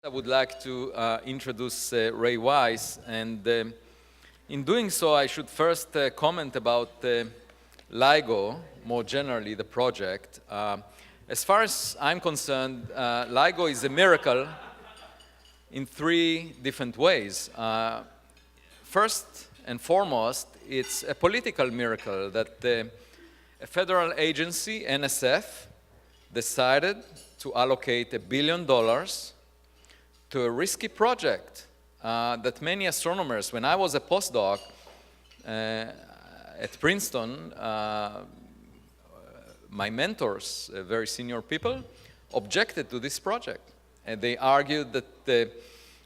I would like to introduce Ray Weiss, and in doing so, I should first comment about LIGO, more generally, the project. As far as I'm concerned, LIGO is a miracle in three different ways. First and foremost, it's a political miracle that a federal agency, NSF, decided to allocate $1 billion to a risky project that many astronomers, when I was a postdoc at Princeton, my mentors, very senior people, objected to this project. And they argued that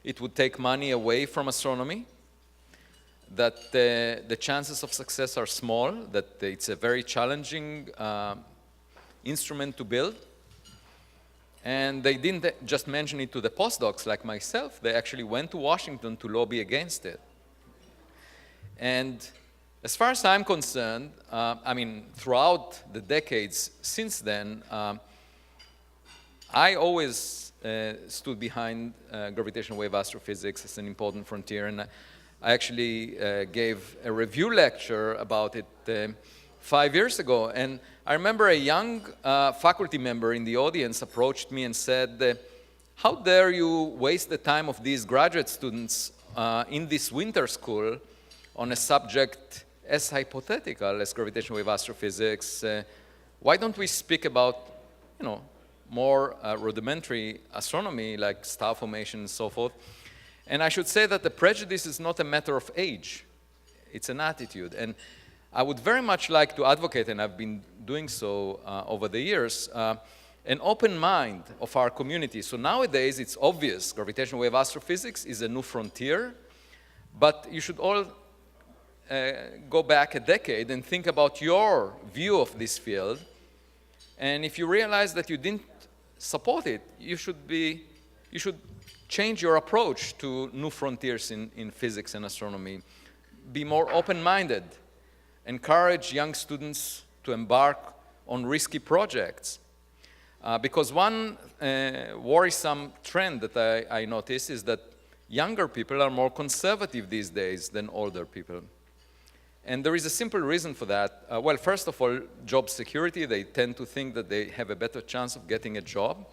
it would take money away from astronomy, that the chances of success are small, that it's a very challenging instrument to build. And they didn't just mention it to the postdocs like myself, they actually went to Washington to lobby against it. And as far as I'm concerned, throughout the decades since then, I always stood behind gravitational wave astrophysics as an important frontier, and I actually gave a review lecture about it 5 years ago. And I remember a young faculty member in the audience approached me and said, how dare you waste the time of these graduate students in this winter school on a subject as hypothetical as gravitational wave astrophysics? Why don't we speak about, more rudimentary astronomy like star formation and so forth? And I should say that the prejudice is not a matter of age. It's an attitude. And I would very much like to advocate, and I've been doing so over the years, an open mind of our community. So nowadays, it's obvious gravitational wave astrophysics is a new frontier, but you should all go back a decade and think about your view of this field. And if you realize that you didn't support it, you should change your approach to new frontiers in physics and astronomy. Be more open-minded. Encourage young students to embark on risky projects. Because one worrisome trend that I notice is that younger people are more conservative these days than older people. And there is a simple reason for that. Well, first of all, job security. They tend to think that they have a better chance of getting a job.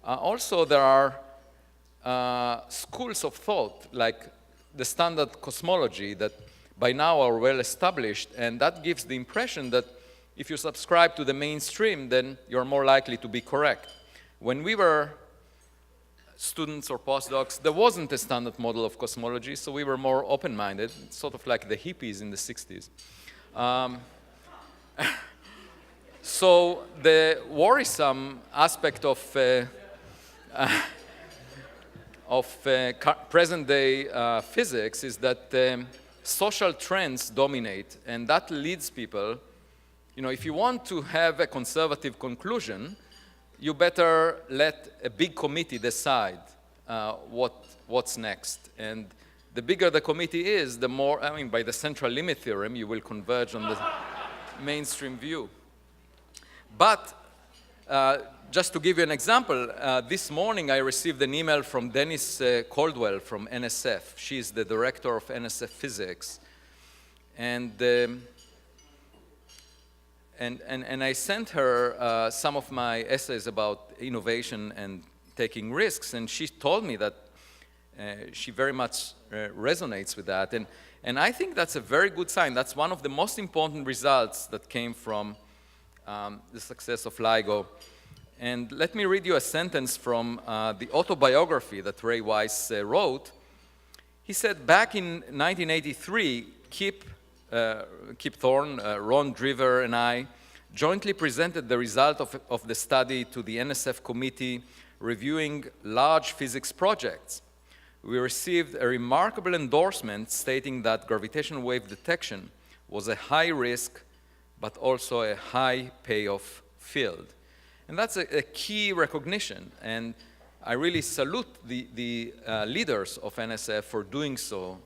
Also, there are schools of thought, like the standard cosmology, that by now are well established, and that gives the impression that if you subscribe to the mainstream, then you're more likely to be correct. When we were students or postdocs, there wasn't a standard model of cosmology, so we were more open-minded, sort of like the hippies in the 60s. So the worrisome aspect of present-day physics is that social trends dominate, and that leads people, if you want to have a conservative conclusion, you better let a big committee decide what's next. And the bigger the committee is, the more, by the central limit theorem, you will converge on the mainstream view. But just to give you an example, this morning I received an email from Dennis Caldwell from NSF. She's the director of NSF Physics. And I sent her some of my essays about innovation and taking risks, and she told me that she very much resonates with that. And I think that's a very good sign. That's one of the most important results that came from the success of LIGO. And let me read you a sentence from the autobiography that Ray Weiss wrote. He said, back in 1983, Kip Thorne, Ron Driver, and I jointly presented the result of the study to the NSF committee reviewing large physics projects. We received a remarkable endorsement stating that gravitational wave detection was a high risk, but also a high payoff field. And that's a key recognition, and I really salute the leaders of NSF for doing so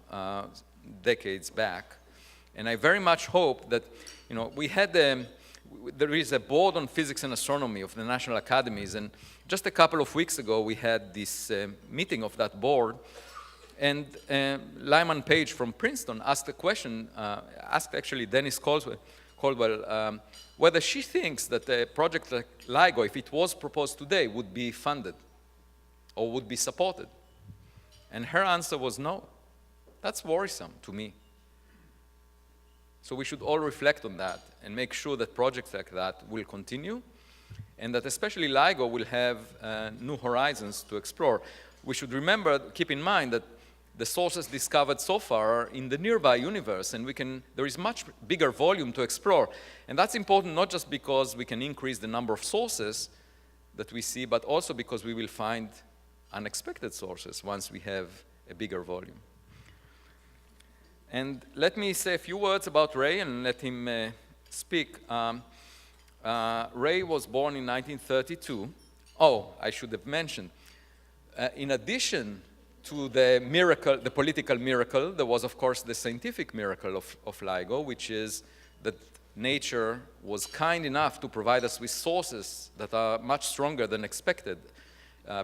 decades back. And I very much hope that, we had there is a board on physics and astronomy of the national academies, and just a couple of weeks ago we had this meeting of that board, and Lyman Page from Princeton asked a question, asked actually Dennis Caldwell whether she thinks that a project like LIGO, if it was proposed today, would be funded or would be supported. And her answer was no. That's worrisome to me. So we should all reflect on that and make sure that projects like that will continue, and that especially LIGO will have new horizons to explore. We should remember, keep in mind that the sources discovered so far are in the nearby universe, and there is much bigger volume to explore. And that's important not just because we can increase the number of sources that we see, but also because we will find unexpected sources once we have a bigger volume. And let me say a few words about Ray and let him speak. Ray was born in 1932. Oh, I should have mentioned, in addition to the miracle, the political miracle, there was, of course, the scientific miracle of LIGO, which is that nature was kind enough to provide us with sources that are much stronger than expected.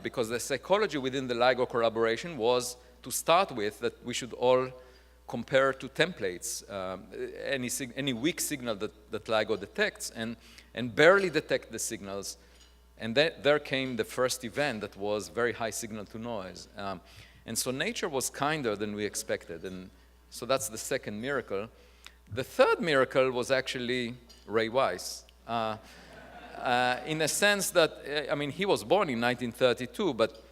Because the psychology within the LIGO collaboration was, to start with, that we should all compare to templates, any weak signal that LIGO detects, and barely detect the signals. And there came the first event that was very high signal to noise. And so nature was kinder than we expected. And so that's the second miracle. The third miracle was actually Ray Weiss. In a sense that, I mean, he was born in 1932, but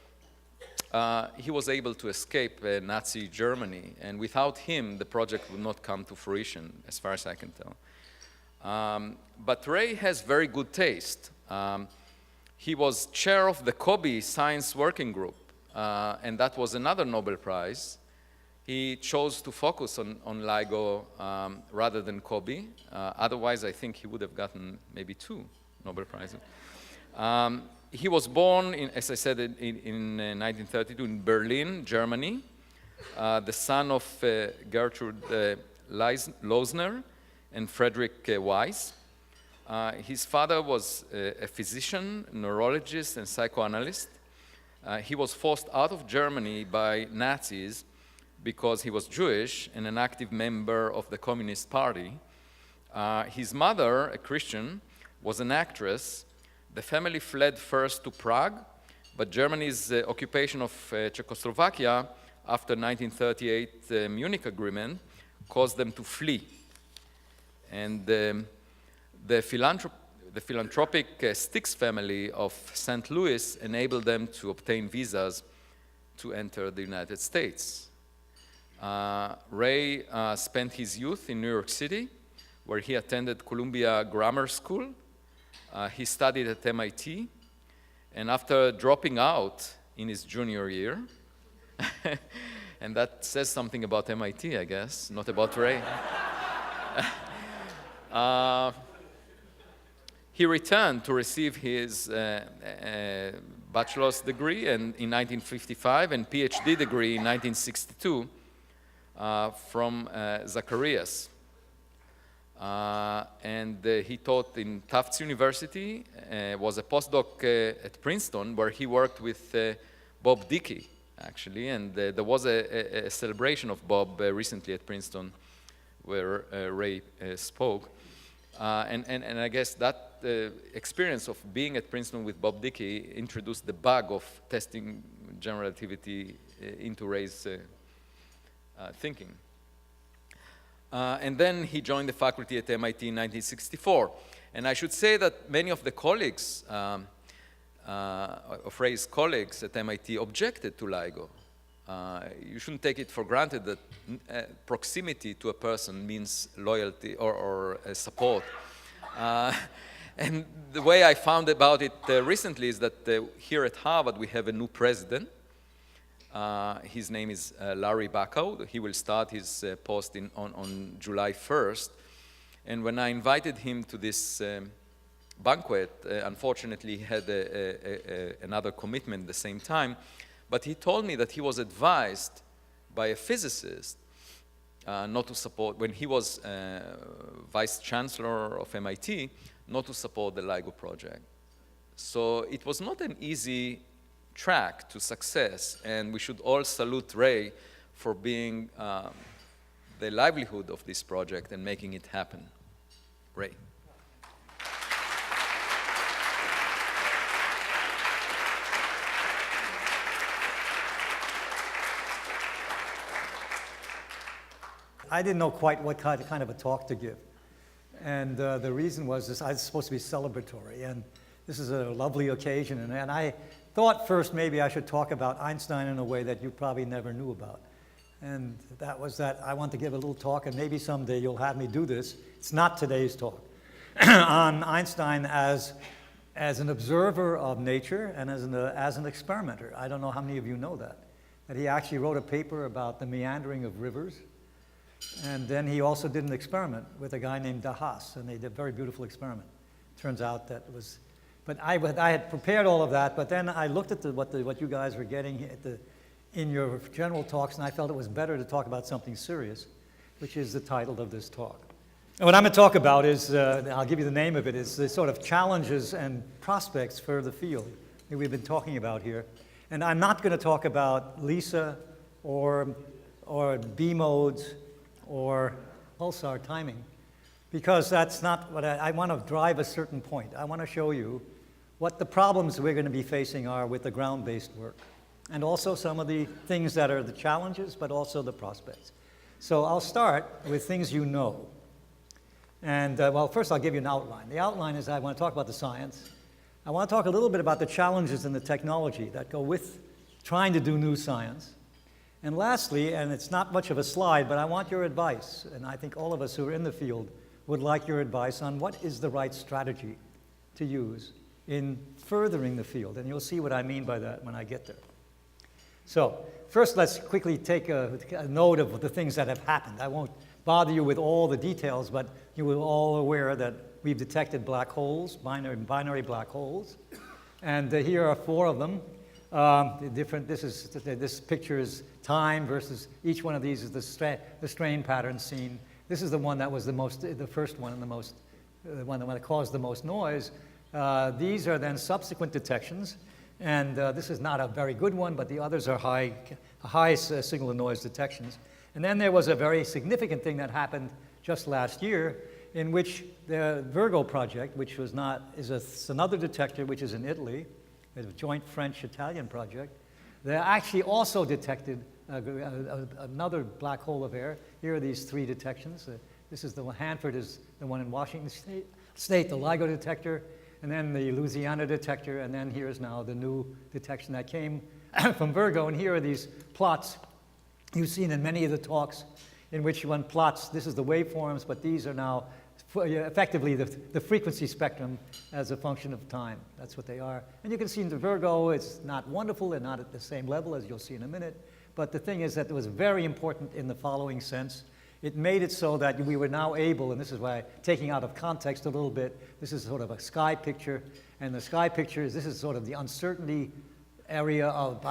he was able to escape Nazi Germany. And without him, the project would not come to fruition, as far as I can tell. But Ray has very good taste. He was chair of the COBE Science Working Group, and that was another Nobel Prize. He chose to focus on LIGO rather than COBE. Otherwise, I think he would have gotten maybe 2 Nobel Prizes. He was born, as I said, in 1932 in Berlin, Germany, the son of Gertrude Losner and Frederick Weiss. His father was a physician, neurologist, and psychoanalyst. He was forced out of Germany by Nazis because he was Jewish and an active member of the Communist Party. His mother, a Christian, was an actress. The family fled first to Prague, but Germany's occupation of Czechoslovakia after 1938 Munich Agreement caused them to flee. And the philanthropic Stix family of St. Louis enabled them to obtain visas to enter the United States. Ray spent his youth in New York City, where he attended Columbia Grammar School. He studied at MIT, and after dropping out in his junior year, and that says something about MIT, I guess, not about Ray. He returned to receive his bachelor's degree in 1955 and PhD degree in 1962 from Zacharias. And he taught in Tufts University, was a postdoc at Princeton, where he worked with Bob Dickey, actually, and there was a celebration of Bob recently at Princeton, where Ray spoke. And I guess that experience of being at Princeton with Bob Dickey introduced the bug of testing general relativity into Ray's thinking. And then he joined the faculty at MIT in 1964. And I should say that many of the colleagues, of Ray's colleagues at MIT, objected to LIGO. You shouldn't take it for granted that proximity to a person means loyalty or support. And the way I found about it recently is that here at Harvard we have a new president. His name is Larry Bacow. He will start his post on July 1st. And when I invited him to this banquet, unfortunately he had another commitment at the same time. But he told me that he was advised by a physicist not to support, when he was vice chancellor of MIT, not to support the LIGO project. So it was not an easy track to success, and we should all salute Ray for being the livelihood of this project and making it happen. Ray. I didn't know quite what kind of a talk to give. And the reason was this, I was supposed to be celebratory, and this is a lovely occasion, and I thought first maybe I should talk about Einstein in a way that you probably never knew about. And that was that I want to give a little talk, and maybe someday you'll have me do this. It's not today's talk. On Einstein as an observer of nature and as an experimenter. I don't know how many of you know that he actually wrote a paper about the meandering of rivers. And then he also did an experiment with a guy named de Haas, and they did a very beautiful experiment. Turns out that was, but I had prepared all of that, but then I looked at what you guys were getting in your general talks, and I felt it was better to talk about something serious, which is the title of this talk. And what I'm going to talk about is, I'll give you the name of it, is the sort of challenges and prospects for the field that we've been talking about here. And I'm not going to talk about LISA or B modes or pulsar timing, because that's not what I want to drive a certain point. I want to show you what the problems we're going to be facing are with the ground-based work, and also some of the things that are the challenges, but also the prospects. So I'll start with things you know. And well, first I'll give you an outline. The outline is I want to talk about the science. I want to talk a little bit about the challenges and the technology that go with trying to do new science. And lastly, and it's not much of a slide, but I want your advice, and I think all of us who are in the field would like your advice on what is the right strategy to use in furthering the field. And you'll see what I mean by that when I get there. So first, let's quickly take a note of the things that have happened. I won't bother you with all the details, but you are all aware that we've detected black holes, binary black holes. And here are 4 of them. This picture is time versus each one of these is the strain pattern seen. This is the one that was the first one and the one that caused the most noise. These are then subsequent detections, and this is not a very good one, but the others are high signal to noise detections. And then there was a very significant thing that happened just last year, in which the Virgo project, which was is another detector which is in Italy, a joint French-Italian project. They actually also detected another black hole of air. Here are these 3 detections. This is the one, Hanford is the one in Washington State, the LIGO detector, and then the Louisiana detector, and then here's now the new detection that came from Virgo. And here are these plots you've seen in many of the talks in which one plots, this is the waveforms, but these are now effectively the frequency spectrum as a function of time. That's what they are. And you can see in the Virgo, it's not wonderful and not at the same level as you'll see in a minute. But the thing is that it was very important in the following sense. It made it so that we were now able, and this is why taking out of context a little bit, this is sort of a sky picture. And the sky picture this is sort of the uncertainty area of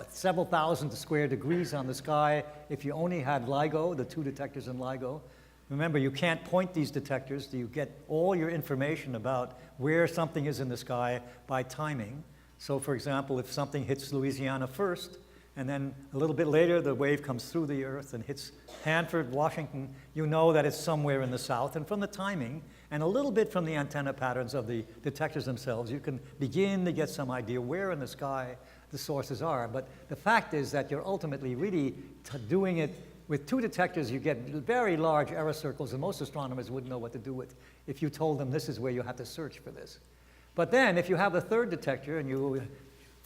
several thousand square degrees on the sky if you only had LIGO, the 2 detectors in LIGO. Remember, you can't point these detectors. You get all your information about where something is in the sky by timing. So, for example, if something hits Louisiana first, and then a little bit later the wave comes through the Earth and hits Hanford, Washington, you know that it's somewhere in the south. And from the timing, and a little bit from the antenna patterns of the detectors themselves, you can begin to get some idea where in the sky the sources are. But the fact is that you're ultimately really doing it with 2 detectors. You get very large error circles, and most astronomers wouldn't know what to do with if you told them this is where you have to search for this. But then if you have a 3rd detector, and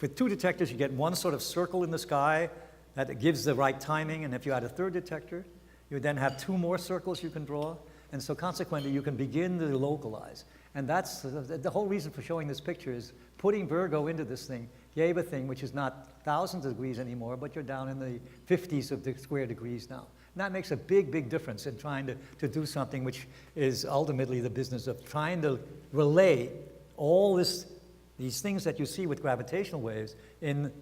with 2 detectors, you get one sort of circle in the sky that gives the right timing, and if you had a 3rd detector, you then have 2 more circles you can draw, and so consequently you can begin to localize. And that's the whole reason for showing this picture is putting Virgo into this thing gave a thing which is not thousands of degrees anymore, but you're down in the 50s of the square degrees now. And that makes a big, big difference in trying to do something which is ultimately the business of trying to relay all these things that you see with gravitational waves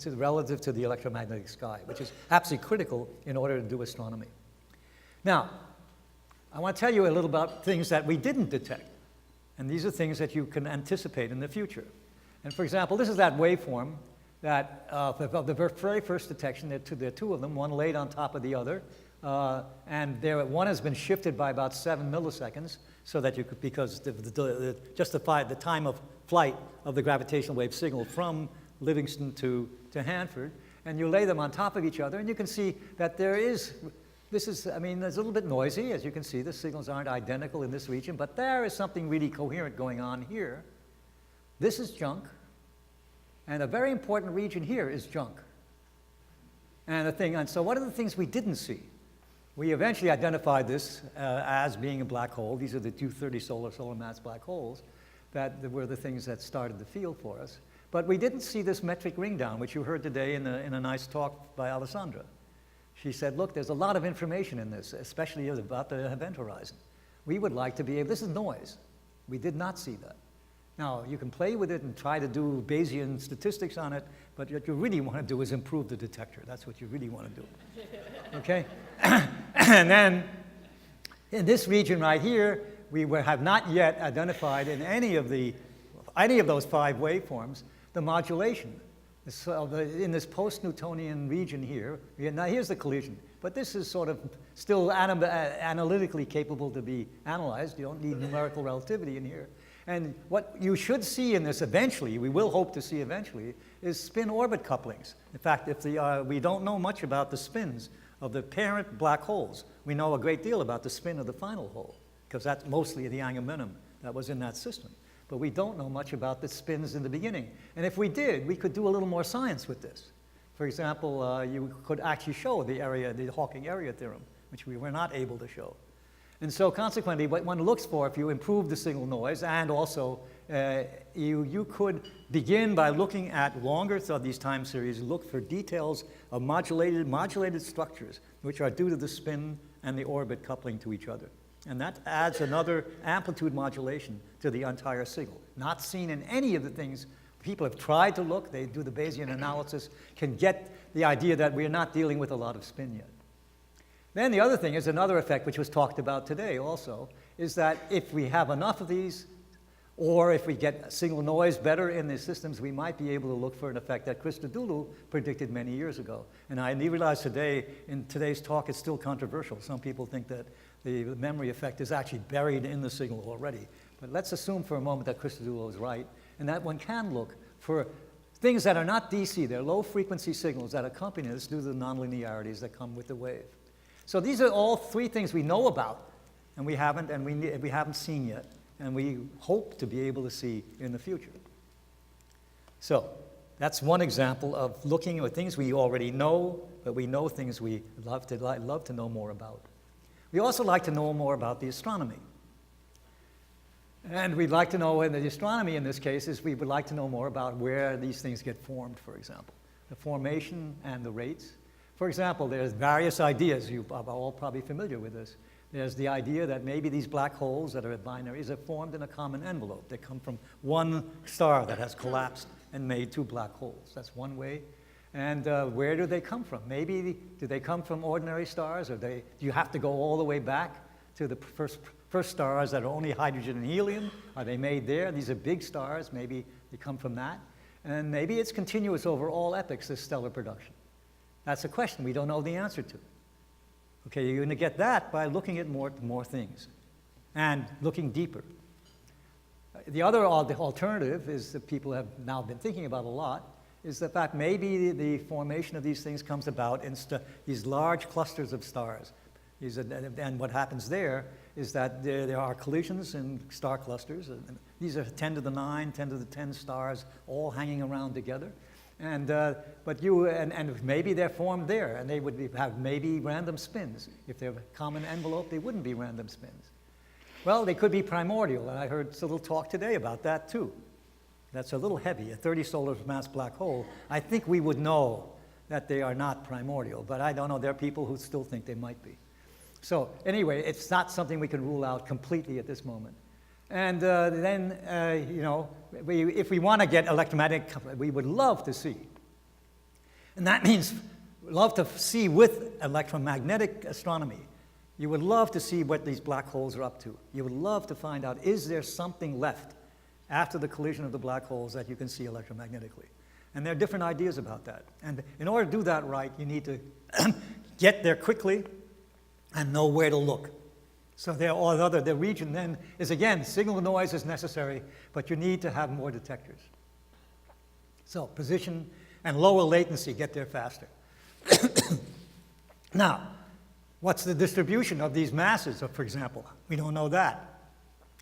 relative to the electromagnetic sky, which is absolutely critical in order to do astronomy. Now, I want to tell you a little about things that we didn't detect. And these are things that you can anticipate in the future. And for example, this is that waveform that of the very first detection. There are two of them, one laid on top of the other. And one has been shifted by about 7 milliseconds so that you could, because justify the time of flight of the gravitational wave signal from Livingston to Hanford. And you lay them on top of each other, and you can see that it's a little bit noisy. As you can see, the signals aren't identical in this region, but there is something really coherent going on here. This is junk, and a very important region here is junk. And so what are the things we didn't see? We eventually identified this as being a black hole. These are the 230 solar mass black holes that were the things that started the field for us. But we didn't see this metric ring down, which you heard today in a nice talk by Alessandra. She said, look, there's a lot of information in this, especially about the event horizon. We would like to be able, this is noise. We did not see that. Now, you can play with it and try to do Bayesian statistics on it, but what you really want to do is improve the detector. That's what you really want to do. Okay? And then, in this region right here, we have not yet identified in any of those 5 waveforms the modulation. In this post-Newtonian region here, now here's the collision, but this is sort of still analytically capable to be analyzed. You don't need numerical relativity in here. And what you should see in this eventually, we will hope to see eventually, is spin-orbit couplings. In fact, we don't know much about the spins of the parent black holes. We know a great deal about the spin of the final hole, because that's mostly the angumentum that was in that system. But we don't know much about the spins in the beginning. And if we did, we could do a little more science with this. For example, you could actually show the Hawking area theorem, which we were not able to show. And so consequently, what one looks for, if you improve the signal noise, and also you could begin by looking at longer of these time series, look for details of modulated structures, which are due to the spin and the orbit coupling to each other. And that adds another amplitude modulation to the entire signal. Not seen in any of the things. People have tried to look, they do the Bayesian analysis, can get the idea that we're not dealing with a lot of spin yet. Then the other thing is another effect which was talked about today also, is that if we have enough of these, or if we get signal noise better in the systems, we might be able to look for an effect that Christodoulou predicted many years ago. And I realize today, in today's talk, it's still controversial. Some people think that the memory effect is actually buried in the signal already. But let's assume for a moment that Christodoulou is right, and that one can look for things that are not DC. They're low-frequency signals that accompany this due to the nonlinearities that come with the wave. So these are all 3 things we know about, and we haven't seen yet, and we hope to be able to see in the future. So that's one example of looking at things we already know, but we know things we love to know more about. We also like to know more about the astronomy. And we'd like to know, in the astronomy in this case, is we would like to know more about where these things get formed, for example. The formation and the rates. For example, there's various ideas. You are all probably familiar with this. There's the idea that maybe these black holes that are binaries are formed in a common envelope. They come from one star that has collapsed and made 2 black holes. That's one way. And where do they come from? Maybe do they come from ordinary stars, or do you have to go all the way back to the first stars that are only hydrogen and helium? Are they made there? These are big stars. Maybe they come from that. And maybe it's continuous over all epochs, this stellar production. That's a question we don't know the answer to. Okay, you're going to get that by looking at more things and looking deeper. The other alternative is that people have now been thinking about a lot, is the fact maybe the formation of these things comes about in these large clusters of stars. And what happens there is that there are collisions in star clusters. And these are 10 to the 9, 10 to the 10 stars all hanging around together. And maybe they're formed there, and they would have maybe random spins. If they're a common envelope, they wouldn't be random spins. Well, they could be primordial, and I heard a little talk today about that too. That's a little heavy, a 30 solar mass black hole. I think we would know that they are not primordial, but I don't know. There are people who still think they might be. So anyway, it's not something we can rule out completely at this moment. And if we want to get electromagnetic, we would love to see. And that means love to see with electromagnetic astronomy You would love to see what these black holes are up to. You would love to find out, is there something left after the collision of the black holes that you can see electromagnetically? And there are different ideas about that. And in order to do that right, you need to get there quickly and know where to look. So the region then is, again, signal noise is necessary, but you need to have more detectors. So position and lower latency get there faster. Now, what's the distribution of these masses, for example? We don't know that.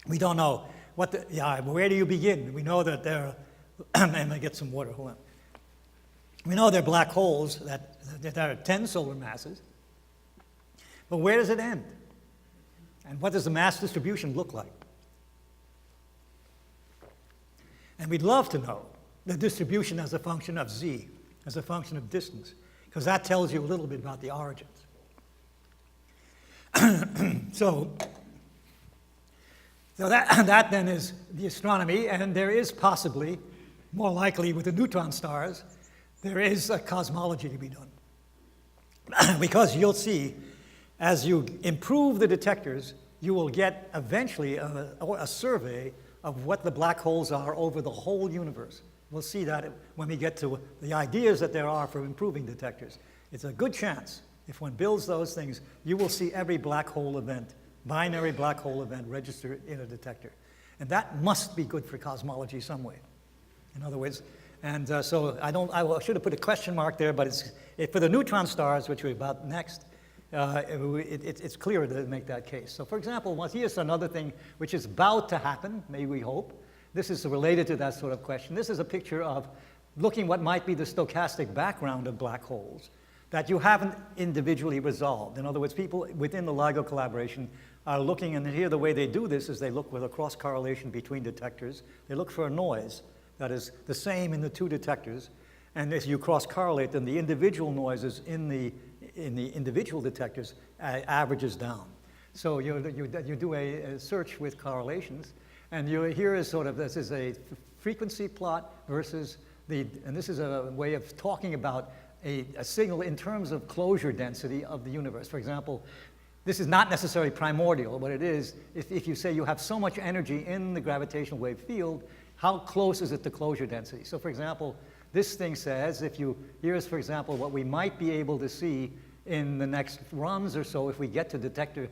We don't know where do you begin? We know that there are, let me get some water, hold on. We know there are black holes that are 10 solar masses, but where does it end? And what does the mass distribution look like? And we'd love to know the distribution as a function of z, as a function of distance, because that tells you a little bit about the origins. So that then is the astronomy, and there is possibly, more likely with the neutron stars, there is a cosmology to be done. Because you'll see, as you improve the detectors, you will get eventually a survey of what the black holes are over the whole universe. We'll see that when we get to the ideas that there are for improving detectors. It's a good chance, if one builds those things, you will see every black hole event, binary black hole event, registered in a detector. And that must be good for cosmology some way. In other words, and so I should have put a question mark there, but for the neutron stars, which we're about next, it's clearer to make that case. So for example, here's another thing which is about to happen, may we hope. This is related to that sort of question. This is a picture of looking what might be the stochastic background of black holes that you haven't individually resolved. In other words, people within the LIGO collaboration are looking, and here the way they do this is they look with a cross correlation between detectors. They look for a noise that is the same in the two detectors, and if you cross correlate, then the individual noises in the individual detectors averages down. So you do a search with correlations, and here is sort of, this is a frequency plot versus and this is a way of talking about a signal in terms of closure density of the universe. For example, this is not necessarily primordial, but it is, if you say you have so much energy in the gravitational wave field, how close is it to closure density? So for example, this thing says, here's for example what we might be able to see in the next runs or so if we get to the detector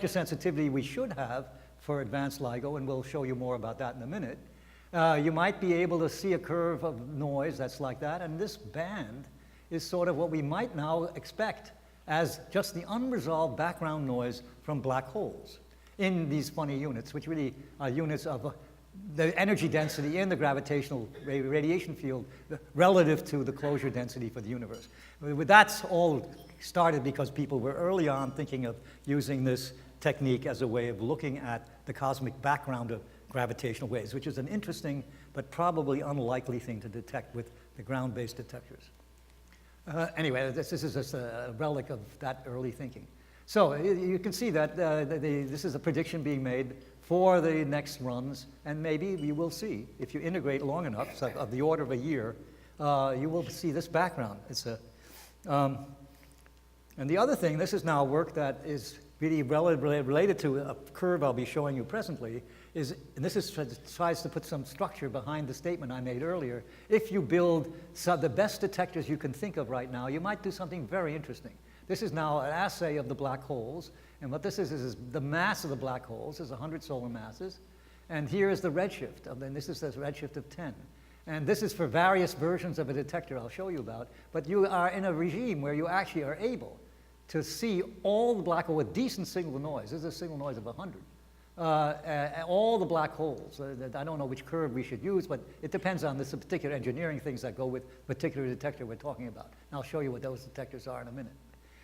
sensitivity we should have for advanced LIGO, and we'll show you more about that in a minute. You might be able to see a curve of noise that's like that, and this band is sort of what we might now expect as just the unresolved background noise from black holes in these funny units, which really are units of the energy density in the gravitational radiation field relative to the closure density for the universe. That's all started because people were early on thinking of using this technique as a way of looking at the cosmic background of gravitational waves, which is an interesting but probably unlikely thing to detect with the ground-based detectors. Anyway, this is just a relic of that early thinking. So you can see that this is a prediction being made for the next runs, and maybe you will see, if you integrate long enough, so of the order of a year, you will see this background. And the other thing, this is now work that is really related to a curve I'll be showing you presently, and this tries to put some structure behind the statement I made earlier. If you build the best detectors you can think of right now, you might do something very interesting. This is now an assay of the black holes, and what this is the mass of the black holes is 100 solar masses, and here is the redshift, and this is the redshift of 10. And this is for various versions of a detector I'll show you about, but you are in a regime where you actually are able to see all the black holes with decent signal noise. This is a signal noise of 100. All the black holes. I don't know which curve we should use, but it depends on the particular engineering things that go with particular detector we're talking about. And I'll show you what those detectors are in a minute.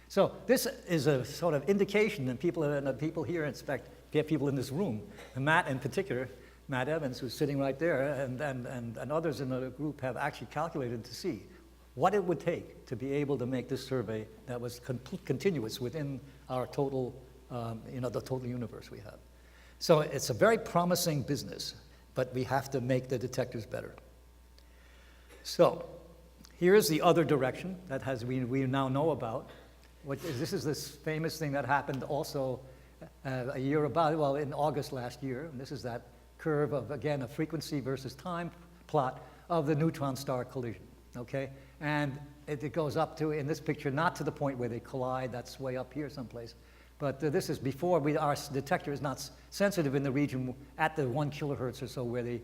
So this is a sort of indication, and people here expect, people in this room, and Matt in particular, Matt Evans, who's sitting right there, and others in the group have actually calculated to see what it would take to be able to make this survey that was continuous within our total, the total universe we have. So it's a very promising business, but we have to make the detectors better. So here's the other direction that we now know about. This is this famous thing that happened also a year about, well, in August last year. And this is that curve of, again, a frequency versus time plot of the neutron star collision, okay? And it goes up to, in this picture, not to the point where they collide, that's way up here someplace, but this is before our detector is not sensitive in the region at the 1 kilohertz or so where they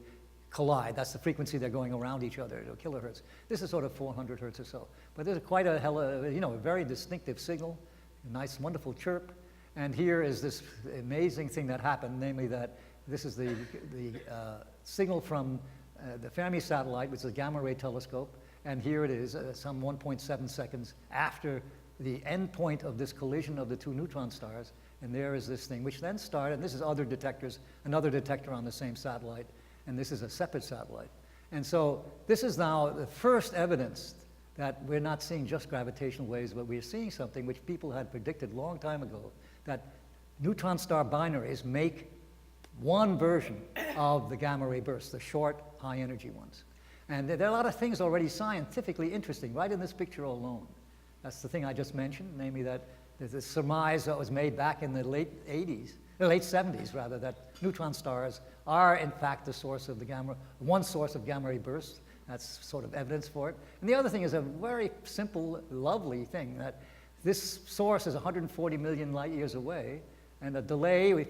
collide. That's the frequency they're going around each other, kilohertz. This is sort of 400 hertz or so. But there's quite a very distinctive signal, a nice, wonderful chirp. And here is this amazing thing that happened, namely that this is the signal from the Fermi satellite, which is a gamma ray telescope. And here it is, some 1.7 seconds after the end point of this collision of the two neutron stars. And there is this thing, which then started, and this is other detectors, another detector on the same satellite, and this is a separate satellite. And so this is now the first evidence that we're not seeing just gravitational waves, but we're seeing something which people had predicted a long time ago, that neutron star binaries make one version of the gamma ray bursts, the short, high energy ones. And there are a lot of things already scientifically interesting, right in this picture alone. That's the thing I just mentioned, namely that there's this surmise that was made back in the late 70s rather, that neutron stars are in fact the source of the one source of gamma ray bursts. That's sort of evidence for it. And the other thing is a very simple, lovely thing, that this source is 140 million light years away, and a delay,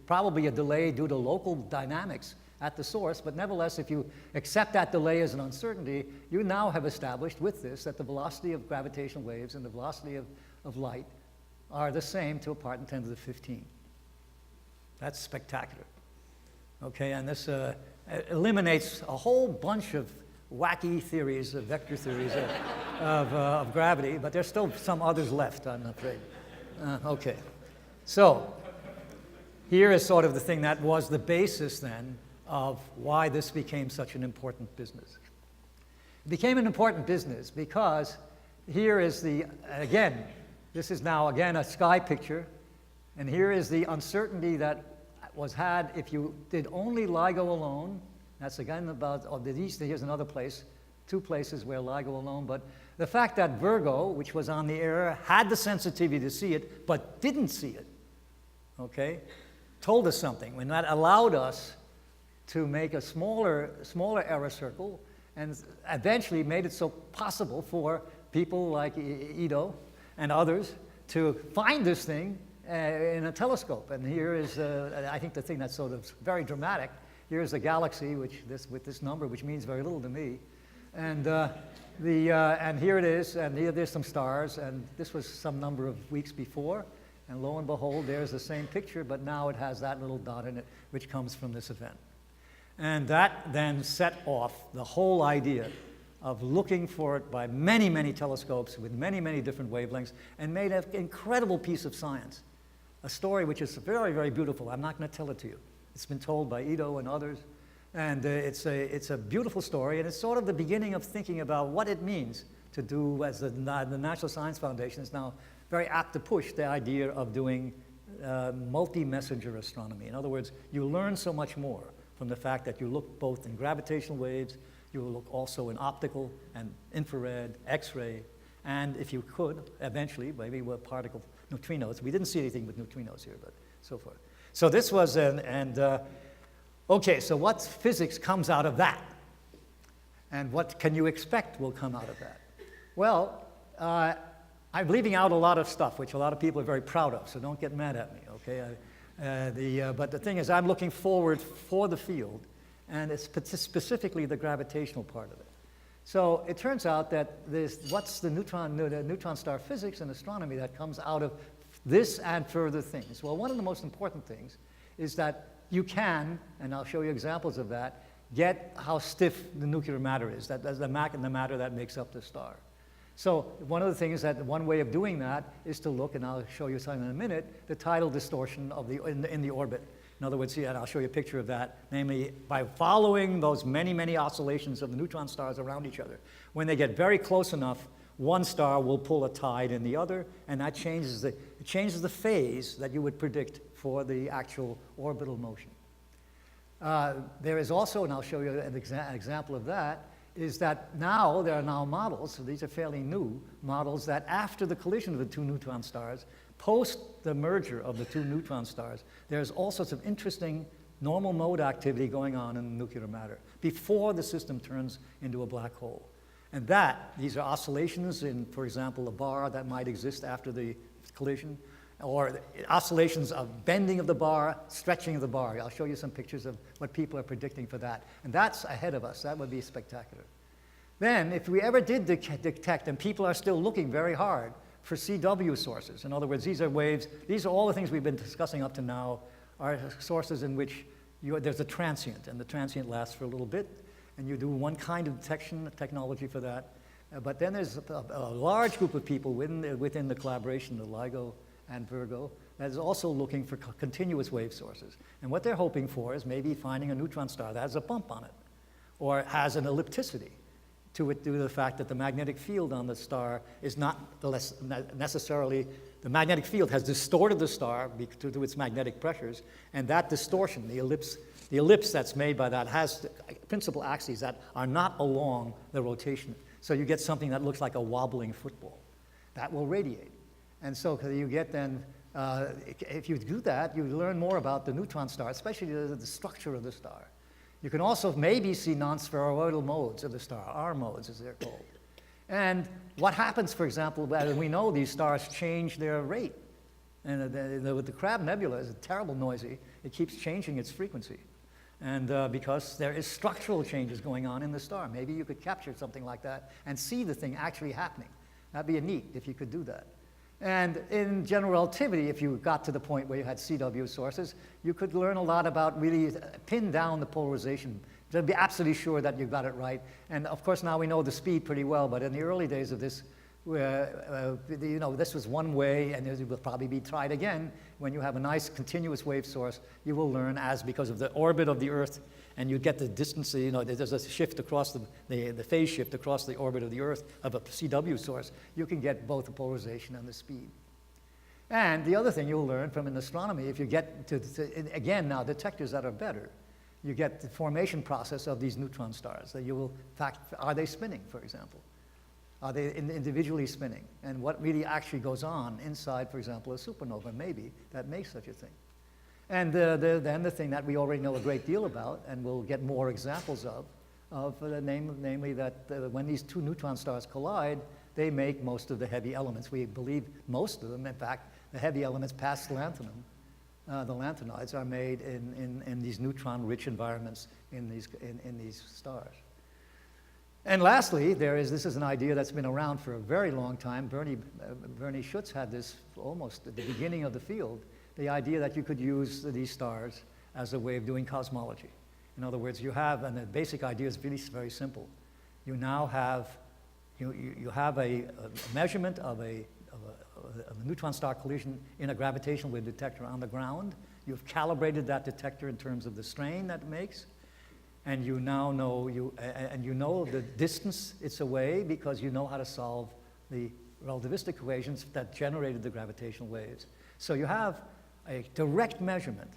probably a delay due to local dynamics at the source, but nevertheless, if you accept that delay as an uncertainty, you now have established with this that the velocity of gravitational waves and the velocity of light are the same to a part in 10 to the 15. That's spectacular. Okay, and this eliminates a whole bunch of wacky theories, vector theories of gravity, but there's still some others left, I'm afraid. Okay, so here is sort of the thing that was the basis then of why this became such an important business. It became an important business because here is this is now again a sky picture, and here is the uncertainty that was had if you did only LIGO alone. That's again about, here's another place, two places where LIGO alone, but the fact that Virgo, which was on the error, had the sensitivity to see it, but didn't see it, okay, told us something. When that allowed us to make a smaller error circle, and eventually made it so possible for people like Ito and others to find this thing in a telescope. And here is, I think, the thing that's sort of very dramatic. Here's a galaxy with this number, which means very little to me. And, and here it is, and there's some stars, and this was some number of weeks before. And lo and behold, there's the same picture, but now it has that little dot in it, which comes from this event. And that then set off the whole idea of looking for it by many, many telescopes with many, many different wavelengths, and made an incredible piece of science. A story which is very, very beautiful. I'm not going to tell it to you. It's been told by Ito and others. And it's a beautiful story, and it's sort of the beginning of thinking about what it means to do, as the National Science Foundation is now very apt to push the idea of doing multi-messenger astronomy. In other words, you learn so much more from the fact that you look both in gravitational waves, you will look also in optical and infrared, X-ray, and if you could, eventually, maybe with particle neutrinos. We didn't see anything with neutrinos here, but so forth. So this was okay, so what physics comes out of that? And what can you expect will come out of that? Well, I'm leaving out a lot of stuff, which a lot of people are very proud of, so don't get mad at me, okay? But the thing is, I'm looking forward for the field, and it's specifically the gravitational part of it. So it turns out that what's the neutron star physics and astronomy that comes out of this and further things? Well, one of the most important things is that you can, and I'll show you examples of that, get how stiff the nuclear matter is, the matter that makes up the star. So one of the things that one way of doing that is to look, and I'll show you something in a minute, the tidal distortion of in the orbit. In other words, and I'll show you a picture of that, namely by following those many, many oscillations of the neutron stars around each other. When they get very close enough, one star will pull a tide in the other, and that changes the phase that you would predict for the actual orbital motion. There is also, and I'll show you an example of that, is that now there are now models, so these are fairly new models, that after the collision of the two neutron stars, post the merger of the two neutron stars, there's all sorts of interesting normal mode activity going on in nuclear matter before the system turns into a black hole. And these are oscillations in, for example, a bar that might exist after the collision, or oscillations of bending of the bar, stretching of the bar. I'll show you some pictures of what people are predicting for that. And that's ahead of us. That would be spectacular. Then, if we ever did detect, and people are still looking very hard for CW sources. In other words, these are waves, these are all the things we've been discussing up to now, are sources in which there's a transient, and the transient lasts for a little bit, and you do one kind of detection technology for that. But then there's a large group of people within the collaboration, the LIGO and Virgo, that is also looking for continuous wave sources. And what they're hoping for is maybe finding a neutron star that has a bump on it, or has an ellipticity to it due to the fact that the magnetic field on the star is not necessarily, the magnetic field has distorted the star due to its magnetic pressures, and that distortion, the ellipse that's made by that has principal axes that are not along the rotation. So you get something that looks like a wobbling football. That will radiate. And so you get then, if you do that, you learn more about the neutron star, especially the structure of the star. You can also maybe see non-spheroidal modes of the star, R modes as they're called. And what happens, for example, we know these stars change their rate. And with the Crab Nebula, it's terrible noisy. It keeps changing its frequency. And because there is structural changes going on in the star. Maybe you could capture something like that and see the thing actually happening. That'd be neat if you could do that. And in general relativity, if you got to the point where you had CW sources, you could learn a lot about really pin down the polarization to be absolutely sure that you got it right. And of course, now we know the speed pretty well, but in the early days of this, this was one way, and it will probably be tried again. When you have a nice continuous wave source, you will learn because of the orbit of the Earth, and you get the distance, there's a shift across the phase shift across the orbit of the Earth of a CW source, you can get both the polarization and the speed. And the other thing you'll learn from in astronomy, if you get to again now, detectors that are better, you get the formation process of these neutron stars. That you will, in fact, are they spinning, for example? Are they individually spinning? And what really actually goes on inside, for example, a supernova, maybe, that makes such a thing. And then the thing that we already know a great deal about, and we'll get more examples namely that when these two neutron stars collide, they make most of the heavy elements. We believe most of them. In fact, the heavy elements past lanthanum, the lanthanides, are made in these neutron-rich environments in these stars. And lastly, this is an idea that's been around for a very long time. Bernie Schutz had this almost at the beginning of the field, the idea that you could use these stars as a way of doing cosmology. In other words, you have, and the basic idea is really very simple. You now have, you have a measurement of a neutron star collision in a gravitational wave detector on the ground. You've calibrated that detector in terms of the strain that it makes. And you now know, the distance it's away because you know how to solve the relativistic equations that generated the gravitational waves. So you have a direct measurement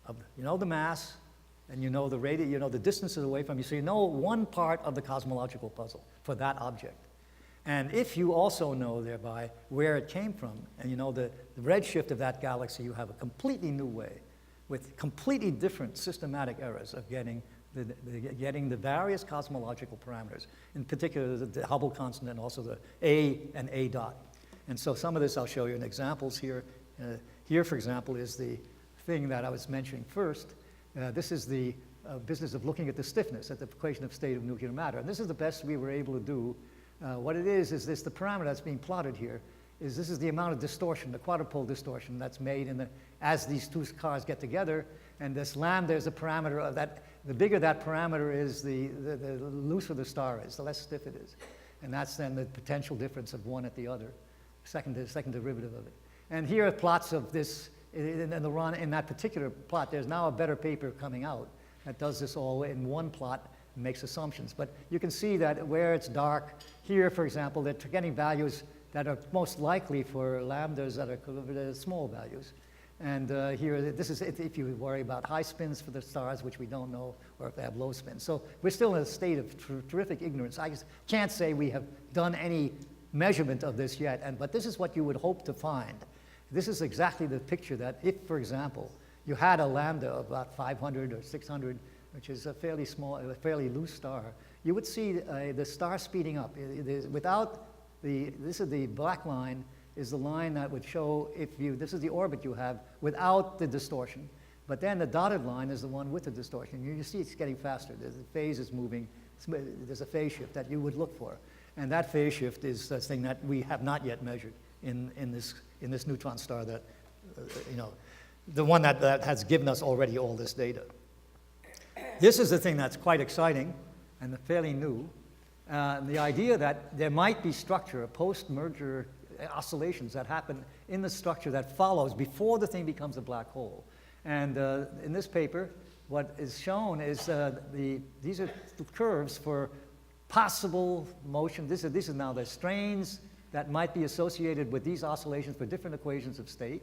of, the mass, and the radius, the distances away from you. So you know one part of the cosmological puzzle for that object. And if you also know thereby where it came from, and the redshift of that galaxy, you have a completely new way with completely different systematic errors of getting the various cosmological parameters, in particular the Hubble constant and also the A and A dot. And so some of this I'll show you in examples here. Here, for example, is the thing that I was mentioning first. This is the business of looking at the stiffness, at the equation of state of nuclear matter. And this is the best we were able to do. What it is this, the parameter that's being plotted here, this is the amount of distortion, the quadrupole distortion that's made as these two cars get together. And this lambda is a parameter of that. The bigger that parameter is, the looser the star is, the less stiff it is. And that's then the potential difference of one at the other, second derivative of it. And here are plots of this, in that particular plot. There's now a better paper coming out that does this all in one plot and makes assumptions. But you can see that where it's dark, here, for example, they're getting values that are most likely for lambdas that are small values. And here, this is if you worry about high spins for the stars, which we don't know, or if they have low spins. So we're still in a state of terrific ignorance. I can't say we have done any measurement of this yet, but this is what you would hope to find. This is exactly the picture that if, for example, you had a lambda of about 500 or 600, which is a fairly small, a fairly loose star, you would see the star speeding up. This is the black line, is the line that would show this is the orbit you have without the distortion. But then the dotted line is the one with the distortion. You see it's getting faster. The phase is moving. There's a phase shift that you would look for. And that phase shift is the thing that we have not yet measured in this neutron star that, the one that has given us already all this data. This is the thing that's quite exciting and fairly new. The idea that there might be structure, post-merger oscillations that happen in the structure that follows before the thing becomes a black hole. And in this paper, what is shown is these are the curves for possible motion. This is now the strains that might be associated with these oscillations for different equations of state.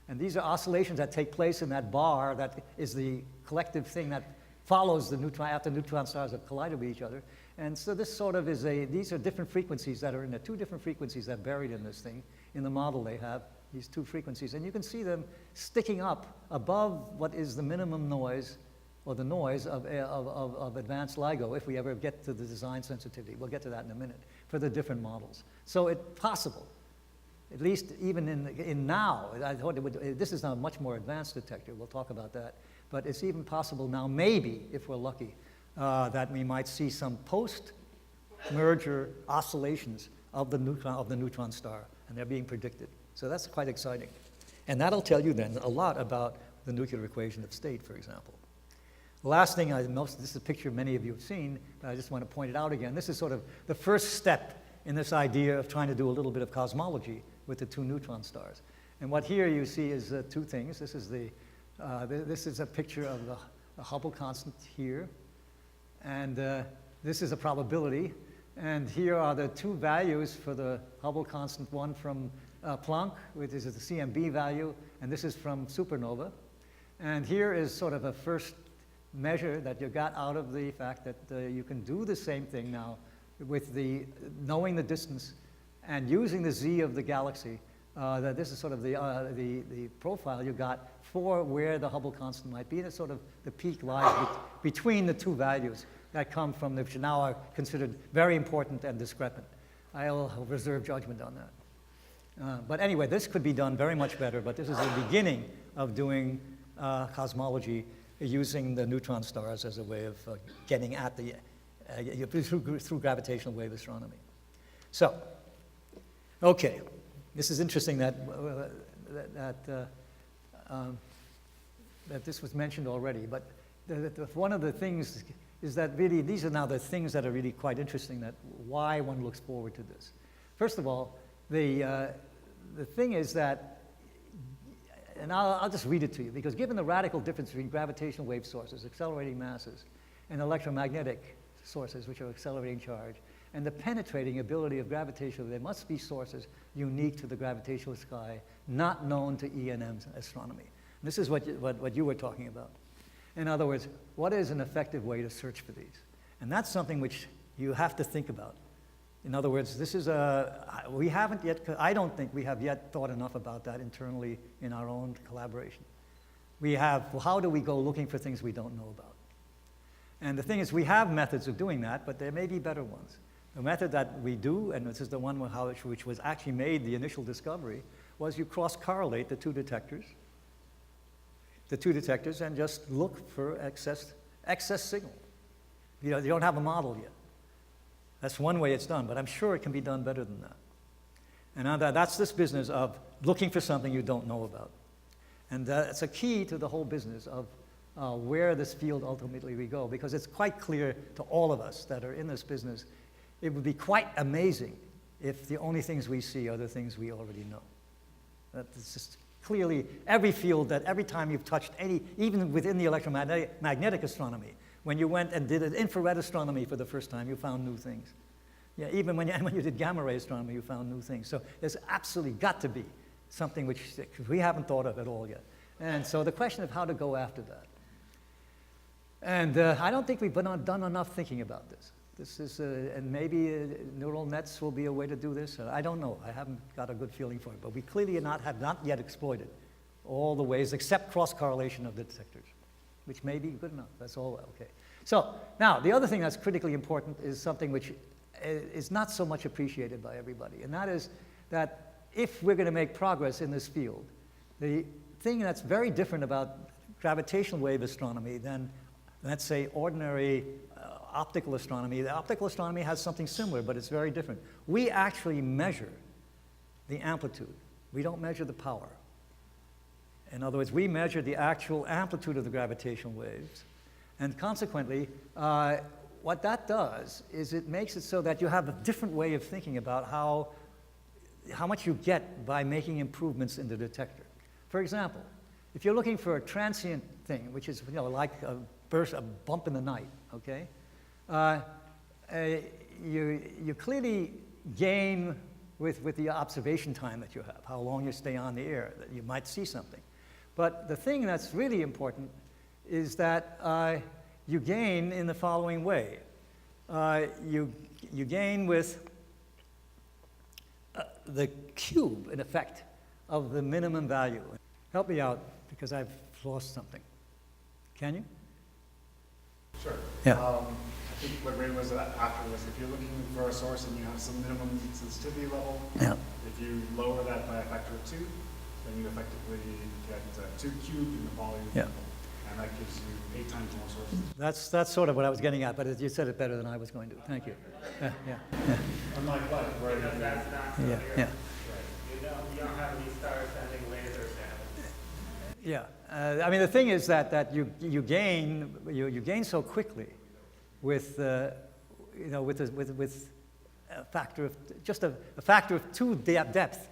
And these are oscillations that take place in that bar that is the collective thing that follows the neutron after neutron stars have collided with each other. And so this sort of is these are different frequencies that are in there, two different frequencies that are buried in this thing. In the model they have these two frequencies. And you can see them sticking up above what is the minimum noise, or the noise of advanced LIGO if we ever get to the design sensitivity. We'll get to that in a minute, for the different models. So it's possible, at least even in now, this is now a much more advanced detector. We'll talk about that. But it's even possible now, maybe, if we're lucky, that we might see some post-merger oscillations of the neutron star, and they're being predicted. So that's quite exciting. And that'll tell you then a lot about the nuclear equation of state, for example. The last thing, this is a picture many of you have seen, but I just want to point it out again. This is sort of the first step in this idea of trying to do a little bit of cosmology with the two neutron stars. And what here you see is two things. This is a picture of the Hubble constant here, and this is a probability. And here are the two values for the Hubble constant, one from Planck, which is the CMB value, and this is from supernova. And here is sort of a first measure that you got out of the fact that you can do the same thing now with knowing the distance and using the Z of the galaxy. That this is sort of the profile you got for where the Hubble constant might be. And it's sort of the peak lies between the two values that come from which now are considered very important and discrepant. I'll reserve judgment on that. But anyway, this could be done very much better, but this is the beginning of doing cosmology using the neutron stars as a way of getting at the, through gravitational wave astronomy. So, okay, this is interesting that this was mentioned already, but one of the things is that really these are now the things that are really quite interesting, that why one looks forward to this. First of all, the thing is that, and I'll just read it to you, because given the radical difference between gravitational wave sources, accelerating masses, and electromagnetic sources, which are accelerating charge, and the penetrating ability of gravitational, there must be sources unique to the gravitational sky, not known to E&M astronomy. And this is what you were talking about. In other words, what is an effective way to search for these? And that's something which you have to think about. In other words, this is we haven't yet, I don't think we have yet thought enough about that internally in our own collaboration. We have, well, how do we go looking for things we don't know about? And the thing is, we have methods of doing that, but there may be better ones. The method that we do, and this is the one which was actually made the initial discovery, was you cross-correlate the two detectors and just look for excess signal. You don't have a model yet. That's one way it's done, but I'm sure it can be done better than that. And that's this business of looking for something you don't know about. And that's a key to the whole business of where this field ultimately will go, because it's quite clear to all of us that are in this business, it would be quite amazing if the only things we see are the things we already know. That's just clearly every field that every time you've touched any, even within the electromagnetic astronomy, when you went and did infrared astronomy for the first time, you found new things. Yeah, even when you did gamma ray astronomy, you found new things. So there's absolutely got to be something which we haven't thought of at all yet. And so the question of how to go after that. And I don't think we've done enough thinking about this. This is, and maybe neural nets will be a way to do this. I don't know. I haven't got a good feeling for it. But we clearly have not yet exploited all the ways except cross-correlation of the detectors, which may be good enough. That's all okay. So now, the other thing that's critically important is something which is not so much appreciated by everybody. And that is that if we're going to make progress in this field, the thing that's very different about gravitational wave astronomy than, let's say, ordinary optical astronomy. The optical astronomy has something similar, but it's very different. We actually measure the amplitude. We don't measure the power. In other words, we measure the actual amplitude of the gravitational waves. And consequently, what that does is it makes it so that you have a different way of thinking about how much you get by making improvements in the detector. For example, if you're looking for a transient thing, which is like a bump in the night, okay? You clearly gain with the observation time that you have, how long you stay on the air, that you might see something. But the thing that's really important is that you gain in the following way. You gain with the cube, in effect, of the minimum value. Help me out, because I've lost something. Can you? Sure. Yeah. I think what Ray was after was if you're looking for a source and you have some minimum sensitivity level, Yeah. if you lower that by a factor of 2, then you effectively get 2 cubed in the volume. Yeah. And that gives you 8 times more sources. That's sort of what I was getting at, but you said it better than I was going to. Thank you. Yeah. Unlike what? Right. That's not so Yeah. clear. Yeah. You don't have any stars sending lasers down. Yeah. I mean, the thing is that you gain so quickly with a factor of just a factor of 2 depth,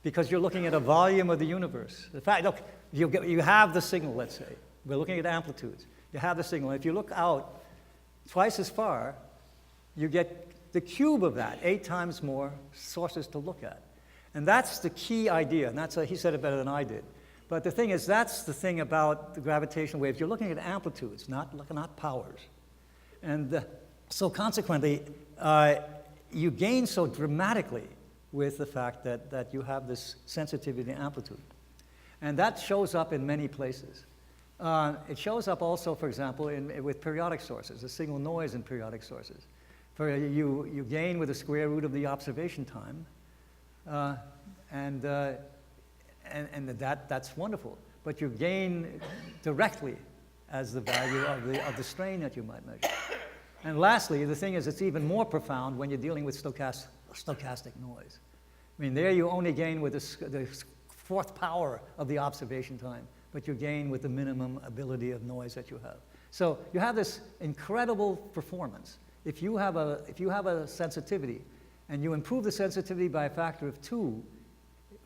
because you're looking at a volume of the universe. In fact, look, you have the signal. Let's say we're looking at amplitudes. You have the signal. If you look out twice as far, you get the cube of that, 8 times more sources to look at. And that's the key idea, and he said it better than I did. But the thing is, that's the thing about the gravitational waves. You're looking at amplitudes, not powers. And so consequently, you gain so dramatically with the fact that you have this sensitivity to amplitude. And that shows up in many places. It shows up also, for example, with periodic sources, the signal noise in periodic sources. You gain with the square root of the observation time, and that's wonderful. But you gain directly as the value of the strain that you might measure. And lastly, the thing is, it's even more profound when you're dealing with stochastic noise. I mean, there you only gain with the 4th power of the observation time, but you gain with the minimum ability of noise that you have. So you have this incredible performance. If you have a sensitivity, and you improve the sensitivity by a factor of 2,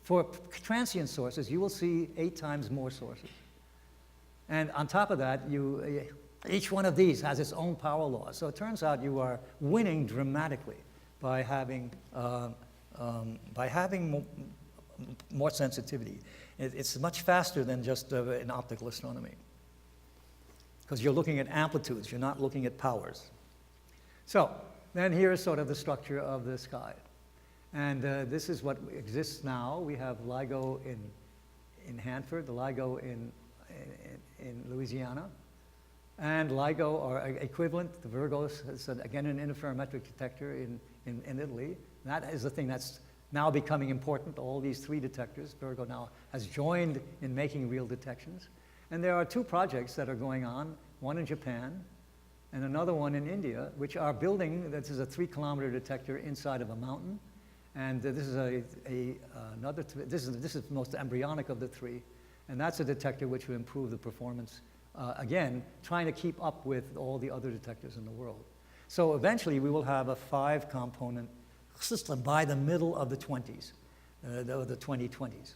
for transient sources, you will see 8 times more sources. And on top of that, each one of these has its own power law. So it turns out you are winning dramatically by having more sensitivity. It's much faster than just in optical astronomy, because you're looking at amplitudes, you're not looking at powers. So then here's sort of the structure of the sky. And this is what exists now. We have LIGO in Hanford, the LIGO in Louisiana, and LIGO are equivalent. The Virgo is again an interferometric detector in Italy. That is the thing that's now becoming important. All these 3 detectors, Virgo now has joined in making real detections. And there are 2 projects that are going on, one in Japan and another one in India, which are building, this is a 3-kilometer detector inside of a mountain. And this is this is the most embryonic of the 3. And that's a detector which will improve the performance, again, trying to keep up with all the other detectors in the world. So eventually we will have a 5-component system by the middle of the 20s, the 2020s.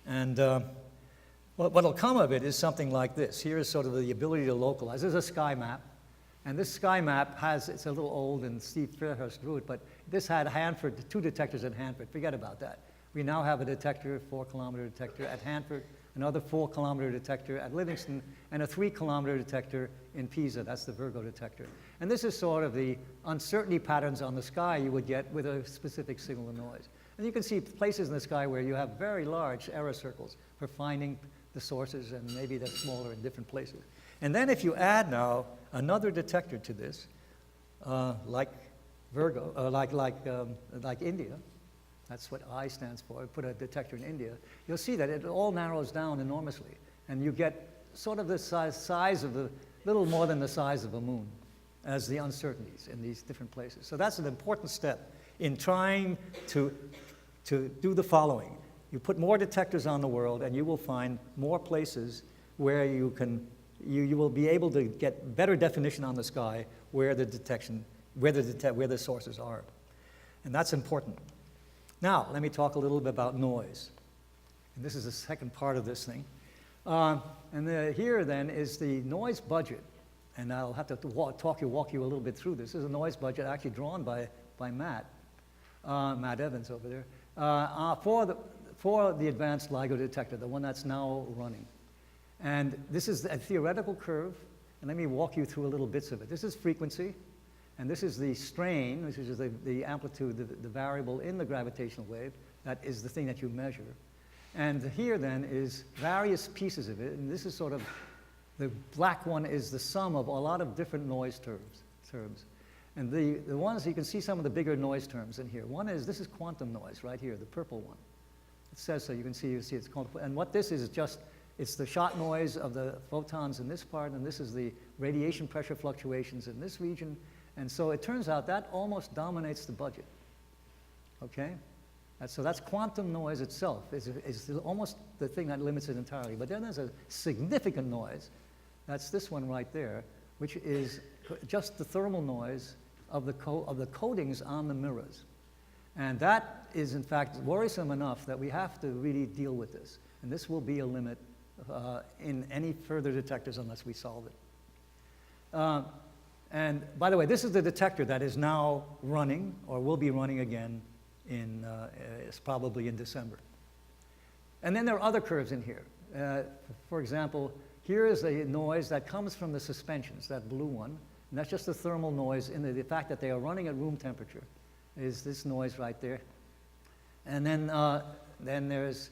And what will come of it is something like this. Here is sort of the ability to localize. This is a sky map. And this sky map it's a little old, and Steve Fairhurst drew it, but this had Hanford, 2 detectors at Hanford. Forget about that. We now have a detector, a 4-kilometer detector at Hanford, another 4-kilometer detector at Livingston, and a 3-kilometer detector in Pisa. That's the Virgo detector. And this is sort of the uncertainty patterns on the sky you would get with a specific signal of noise. And you can see places in the sky where you have very large error circles for finding the sources, and maybe they're smaller in different places. And then if you add now another detector to this, like Virgo, like India, that's what I stands for, put a detector in India, you'll see that it all narrows down enormously. And you get sort of the size of the, little more than the size of a moon as the uncertainties in these different places. So that's an important step in trying to do the following. You put more detectors on the world, and you will find more places where you will be able to get better definition on the sky where the detection, where the sources are. And that's important. Now, let me talk a little bit about noise. And this is the second part of this thing. Here then is the noise budget. And I'll have to walk you a little bit through this. This is a noise budget actually drawn by Matt Evans over there, for the advanced LIGO detector, the one that's now running. And this is a theoretical curve. And let me walk you through a little bits of it. This is frequency. And this is the strain, which is the amplitude, the variable in the gravitational wave. That is the thing that you measure. And here then is various pieces of it. And this is sort of, the black one is the sum of a lot of different noise terms. And the ones, you can see some of the bigger noise terms in here. One is, this is quantum noise right here, the purple one. It says so, you see it's called, and what this is just, it's the shot noise of the photons in this part, and this is the radiation pressure fluctuations in this region. And so it turns out that almost dominates the budget, okay? So that's quantum noise itself, is almost the thing that limits it entirely. But then there's a significant noise, that's this one right there, which is just the thermal noise of the coatings on the mirrors. And that is, in fact, worrisome enough that we have to really deal with this. And this will be a limit in any further detectors unless we solve it. And by the way, this is the detector that is now running, or will be running again it's probably in December. And then there are other curves in here. For example, here is a noise that comes from the suspensions, that blue one. And that's just the thermal noise in the fact that they are running at room temperature, is this noise right there. And then there's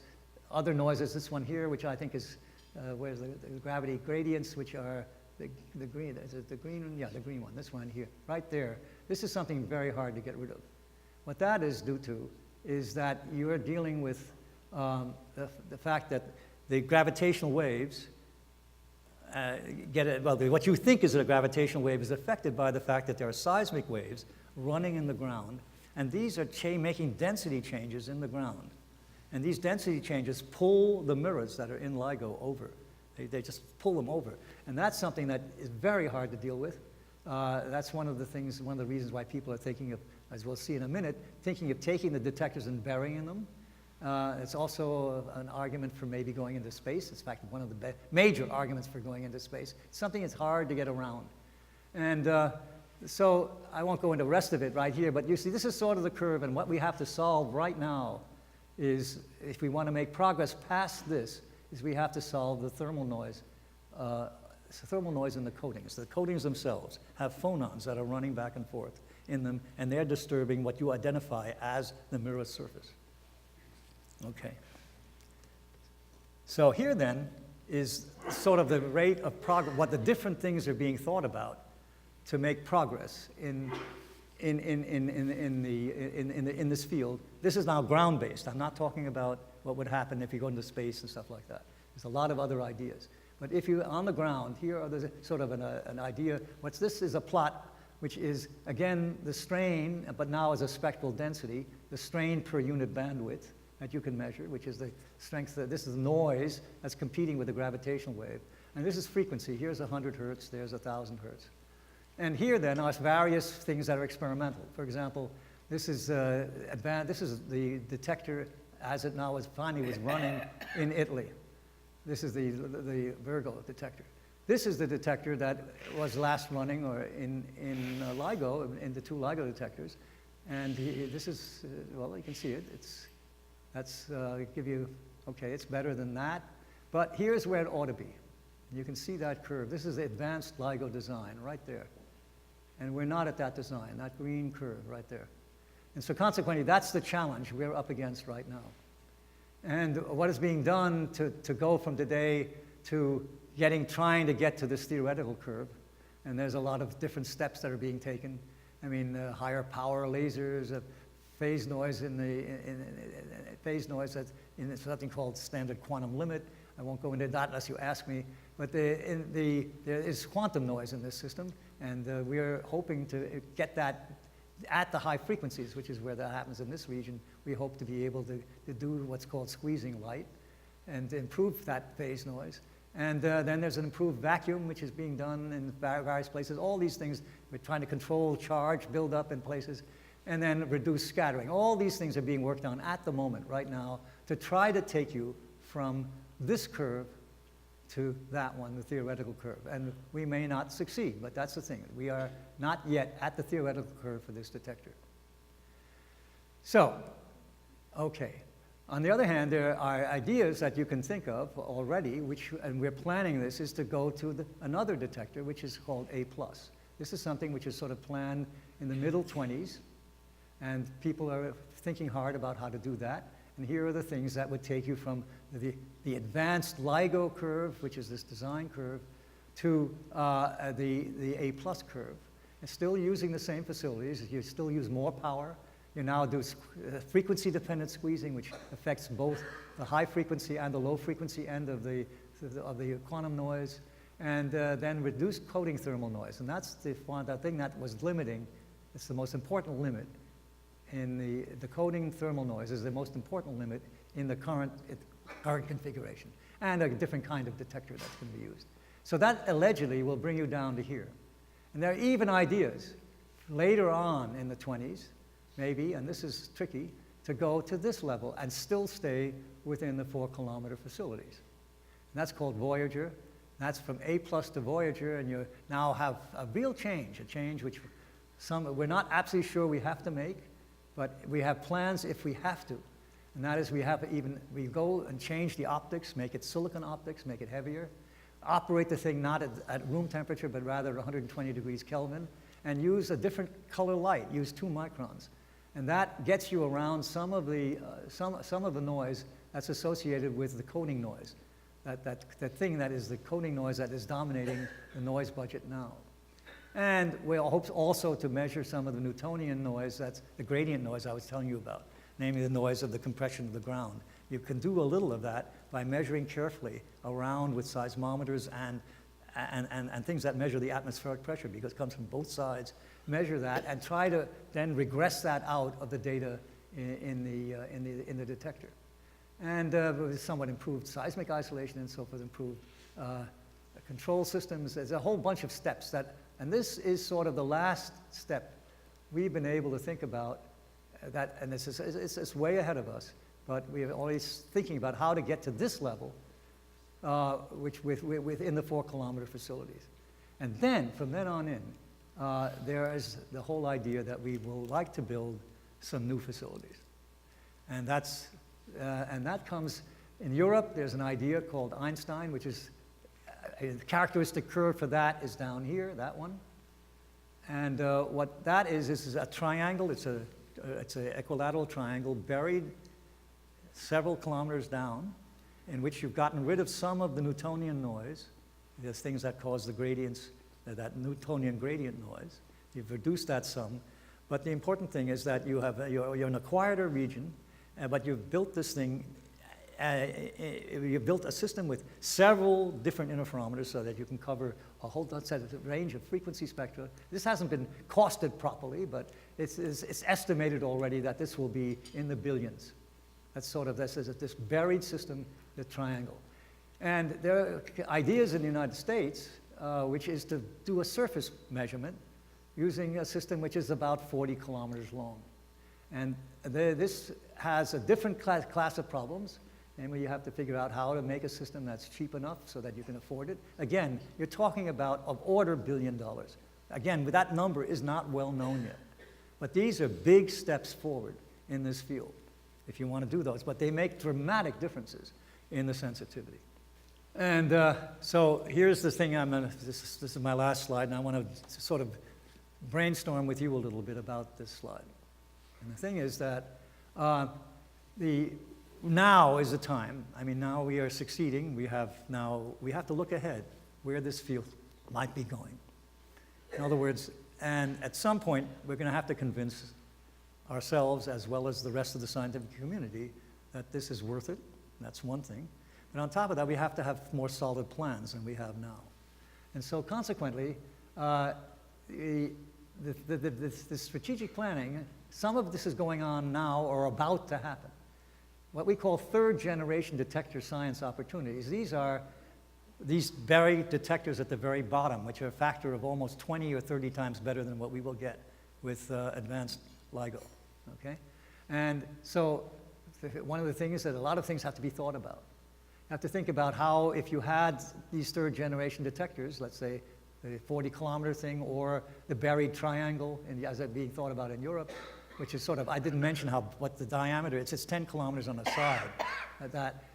other noises, this one here, which I think is, where's the gravity gradients, which are the green, is it the green one? Yeah, the green one, this one here, right there. This is something very hard to get rid of. What that is due to is that you are dealing with the fact that the gravitational waves what you think is a gravitational wave is affected by the fact that there are seismic waves running in the ground, and these are making density changes in the ground. And these density changes pull the mirrors that are in LIGO over. They just pull them over. And that's something that is very hard to deal with. That's one of the reasons why people are thinking of, as we'll see in a minute, thinking of taking the detectors and burying them. It's also an argument for maybe going into space. It's in fact one of the major arguments for going into space. It's something that's hard to get around. And so I won't go into the rest of it right here, but you see this is sort of the curve, and what we have to solve right now is, if we want to make progress past this, is we have to solve the thermal noise. Thermal noise in the coatings. The coatings themselves have phonons that are running back and forth in them, and they're disturbing what you identify as the mirror surface. Okay. So here then is sort of the rate of progress, what the different things are being thought about to make progress in this field. This is now ground-based. I'm not talking about what would happen if you go into space and stuff like that. There's a lot of other ideas. But if you're on the ground, here are sort of an idea. This is a plot which is, again, the strain, but now as a spectral density, the strain per unit bandwidth that you can measure, which is the strength, this is noise that's competing with the gravitational wave. And this is frequency. Here's 100 hertz, there's 1,000 hertz. And here then are various things that are experimental. For example, this is the detector as it now finally was running in Italy. This is the Virgo detector. This is the detector that was last running in LIGO, in the two LIGO detectors. And this is, well, you can see it. That's give you, okay, it's better than that. But here's where it ought to be. You can see that curve. This is the advanced LIGO design right there. And we're not at that design, that green curve right there. And so consequently, that's the challenge we're up against right now. And what is being done to go from today to trying to get to this theoretical curve, and there's a lot of different steps that are being taken. I mean, higher power lasers, phase noise phase noise that's in something called standard quantum limit. I won't go into that unless you ask me. But there is quantum noise in this system, and we are hoping to get that at the high frequencies, which is where that happens in this region. We hope to be able to do what's called squeezing light and improve that phase noise. And then there's an improved vacuum, which is being done in various places. All these things, we're trying to control charge buildup in places, and then reduce scattering. All these things are being worked on at the moment, right now, to try to take you from this curve to that one, the theoretical curve. And we may not succeed, but that's the thing. We are not yet at the theoretical curve for this detector. So, okay. On the other hand, there are ideas that you can think of already, and we're planning this, is to go to another detector, which is called A+. This is something which is sort of planned in the middle 20s, and people are thinking hard about how to do that. And here are the things that would take you from the advanced LIGO curve, which is this design curve, to the A+ curve. And still using the same facilities. You still use more power. You now do frequency-dependent squeezing, which affects both the high frequency and the low frequency end of the quantum noise, and then reduce coding thermal noise. And that's the thing that was limiting. It's the most important limit in the coding thermal noise is the most important limit in the current configuration, and a different kind of detector that's going to be used. So that allegedly will bring you down to here. And there are even ideas later on in the 20s, maybe, and this is tricky, to go to this level and still stay within the 4-kilometer facilities. And that's called Voyager. That's from A+ to Voyager, and you now have a real change, a change which we're not absolutely sure we have to make, but we have plans if we have to. And that is we go and change the optics, make it silicon optics, make it heavier, operate the thing not at room temperature, but rather at 120 degrees Kelvin, and use a different color light, use 2 microns. And that gets you around some of the noise that's associated with the coding noise, that thing that is the coding noise that is dominating the noise budget now. And we hope also to measure some of the Newtonian noise, that's the gradient noise I was telling you about, namely the noise of the compression of the ground. You can do a little of that by measuring carefully around with seismometers and things that measure the atmospheric pressure, because it comes from both sides. Measure that and try to then regress that out of the data in the detector. And with somewhat improved seismic isolation and so forth, improved control systems. There's a whole bunch of steps and this is sort of the last step we've been able to think about that, and it's way ahead of us, but we're always thinking about how to get to this level, which within the 4-kilometer facilities. And then, from then on in, there is the whole idea that we will like to build some new facilities. And that comes, in Europe, there's an idea called Einstein, which is, a characteristic curve for that is down here, that one. And what that is a triangle. It's an equilateral triangle buried several kilometers down, in which you've gotten rid of some of the Newtonian noise. There's things that cause the gradients, that Newtonian gradient noise. You've reduced that some. But the important thing is that you're in a quieter region, but you've built this thing. You've built a system with several different interferometers so that you can cover a whole range of frequency spectra. This hasn't been costed properly, but it's estimated already that this will be in the billions. That's sort of this buried system, the triangle. And there are ideas in the United States, which is to do a surface measurement using a system which is about 40 kilometers long. And this has a different class of problems. Namely, you have to figure out how to make a system that's cheap enough so that you can afford it. Again, you're talking about of order $1 billion. Again, that number is not well known yet. But these are big steps forward in this field. if you want to do those. But they make dramatic differences in the sensitivity. And so here's the thing this is my last slide, and I want to sort of brainstorm with you a little bit about this slide. And the thing is that now is the time. I mean, now we are succeeding. We have to look ahead where this field might be going. In other words, and at some point, we're going to have to convince ourselves, as well as the rest of the scientific community, that this is worth it. That's one thing. But on top of that, we have to have more solid plans than we have now. And so consequently, the strategic planning, some of this is going on now or about to happen. What we call third-generation detector science opportunities. These are these buried detectors at the very bottom, which are a factor of almost 20 or 30 times better than what we will get with advanced LIGO, okay? And so one of the things is that a lot of things have to be thought about. You have to think about how, if you had these third-generation detectors, let's say the 40-kilometer thing or the buried triangle, as they're being thought about in Europe, which is sort of, I didn't mention what the diameter is. It's 10 kilometers on the side.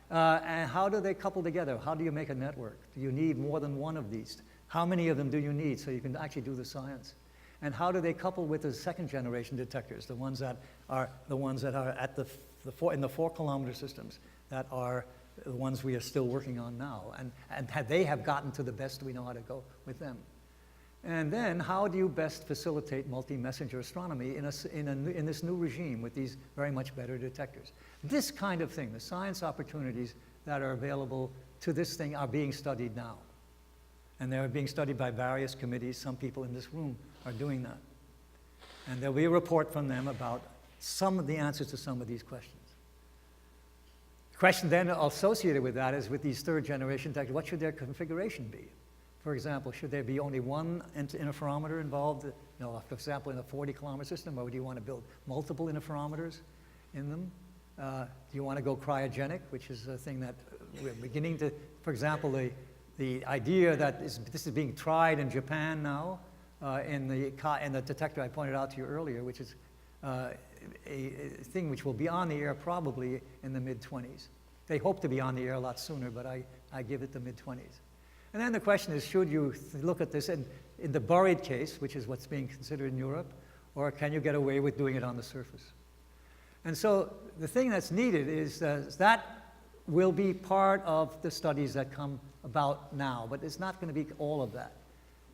And how do they couple together? How do you make a network? Do you need more than one of these? How many of them do you need so you can actually do the science? And how do they couple with the second-generation detectors, the ones that are at in the 4-kilometer systems, that are the ones we are still working on now, and they have gotten to the best we know how to go with them. And then, how do you best facilitate multi-messenger astronomy in this new regime with these very much better detectors? This kind of thing, the science opportunities that are available to this thing, are being studied now. And they're being studied by various committees. Some people in this room are doing that. And there'll be a report from them about some of the answers to some of these questions. The question then associated with that is, with these third-generation detectors, what should their configuration be? For example, should there be only one interferometer involved, for example, in a 40-kilometer system, or do you want to build multiple interferometers in them? Do you want to go cryogenic, which is a thing that we're beginning to, for example, the idea that this is being tried in Japan now, in the detector I pointed out to you earlier, which is a thing which will be on the air probably in the mid-20s. They hope to be on the air a lot sooner, but I give it the mid-20s. And then the question is, should you look at this in the buried case, which is what's being considered in Europe, or can you get away with doing it on the surface? And so the thing that's needed is that will be part of the studies that come about now, but it's not going to be all of that.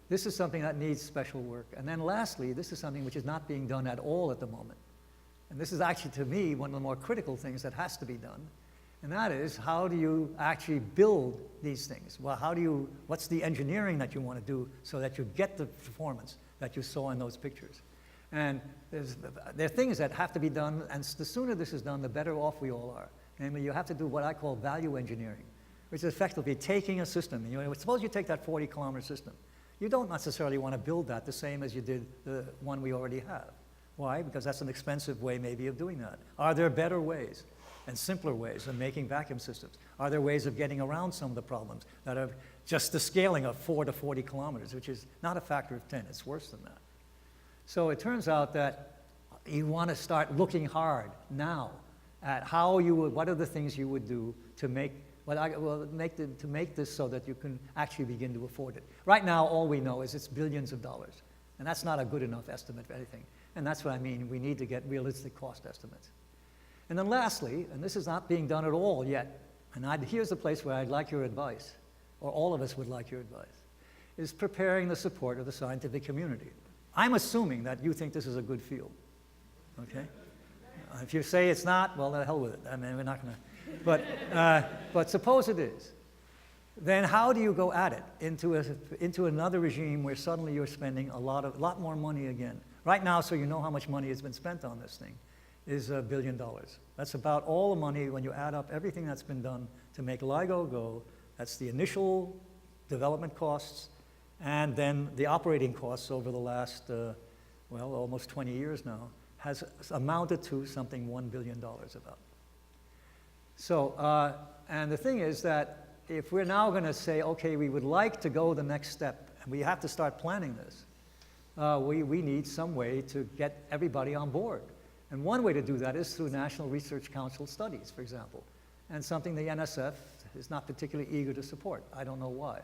This is something that needs special work. And then lastly, this is something which is not being done at all at the moment. And this is actually, to me, one of the more critical things that has to be done. And that is, how do you actually build these things? Well, what's the engineering that you want to do so that you get the performance that you saw in those pictures? And there are things that have to be done, and the sooner this is done, the better off we all are. Namely, you have to do what I call value engineering, which is effectively taking a system. Suppose you take that 40-kilometer system. You don't necessarily want to build that the same as you did the one we already have. Why? Because that's an expensive way maybe of doing that. Are there better ways and simpler ways of making vacuum systems? Are there ways of getting around some of the problems that are just the scaling of 4 to 40 kilometers, which is not a factor of 10, it's worse than that. So it turns out that you want to start looking hard now at what are the things you would do to make this so that you can actually begin to afford it. Right now, all we know is it's billions of dollars, and that's not a good enough estimate for anything. And that's what I mean, we need to get realistic cost estimates. And then lastly, and this is not being done at all yet, and here's the place where I'd like your advice, or all of us would like your advice, is preparing the support of the scientific community. I'm assuming that you think this is a good field, okay? If you say it's not, well, the hell with it. I mean, we're not going to. But suppose it is. Then how do you go at it into another regime where suddenly you're spending a lot more money again? Right now, so you know how much money has been spent on this thing, is $1 billion. That's about all the money when you add up everything that's been done to make LIGO go. That's the initial development costs, and then the operating costs over the last, almost 20 years now, has amounted to something $1 billion about. So, and the thing is that if we're now going to say, okay, we would like to go the next step, and we have to start planning this, we need some way to get everybody on board. And one way to do that is through National Research Council studies, for example, and something the NSF is not particularly eager to support. I don't know why.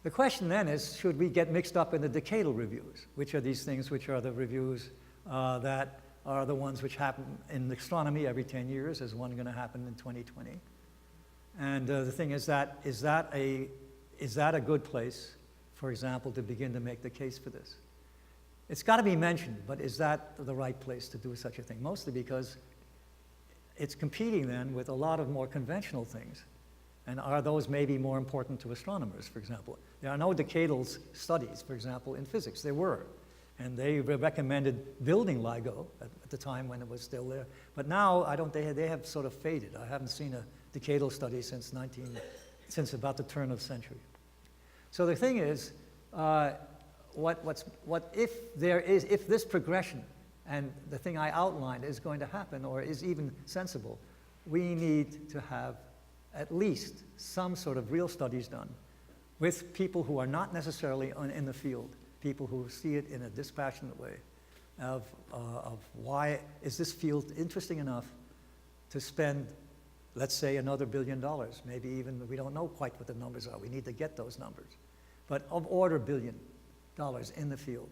The question then is, should we get mixed up in the decadal reviews? Which are these things which are the reviews that are the ones which happen in astronomy every 10 years? Is one going to happen in 2020? And the thing is that a good place, for example, to begin to make the case for this? It's got to be mentioned, but is that the right place to do such a thing? Mostly because it's competing then with a lot of more conventional things. And are those maybe more important to astronomers, for example? There are no decadal studies, for example, in physics. There were. And they recommended building LIGO at the time when it was still there. But now they have sort of faded. I haven't seen a decadal study since about the turn of the century. So the thing is, if this progression and the thing I outlined is going to happen or is even sensible, we need to have at least some sort of real studies done with people who are not necessarily in the field, people who see it in a dispassionate way of why is this field interesting enough to spend, let's say, another $1 billion, maybe even, we don't know quite what the numbers are, we need to get those numbers, but of order $1 billion in the field.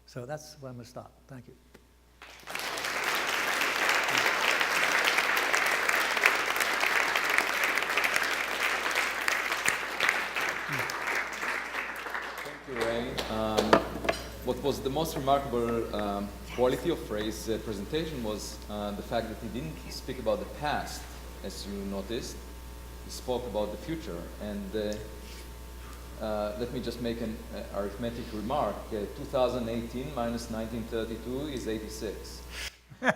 So that's where I'm going to stop. Thank you. Thank you, Ray. What was the most remarkable quality of Ray's presentation was the fact that he didn't speak about the past, as you noticed. He spoke about the future. And let me just make an arithmetic remark. 2018 minus 1932 is 86. And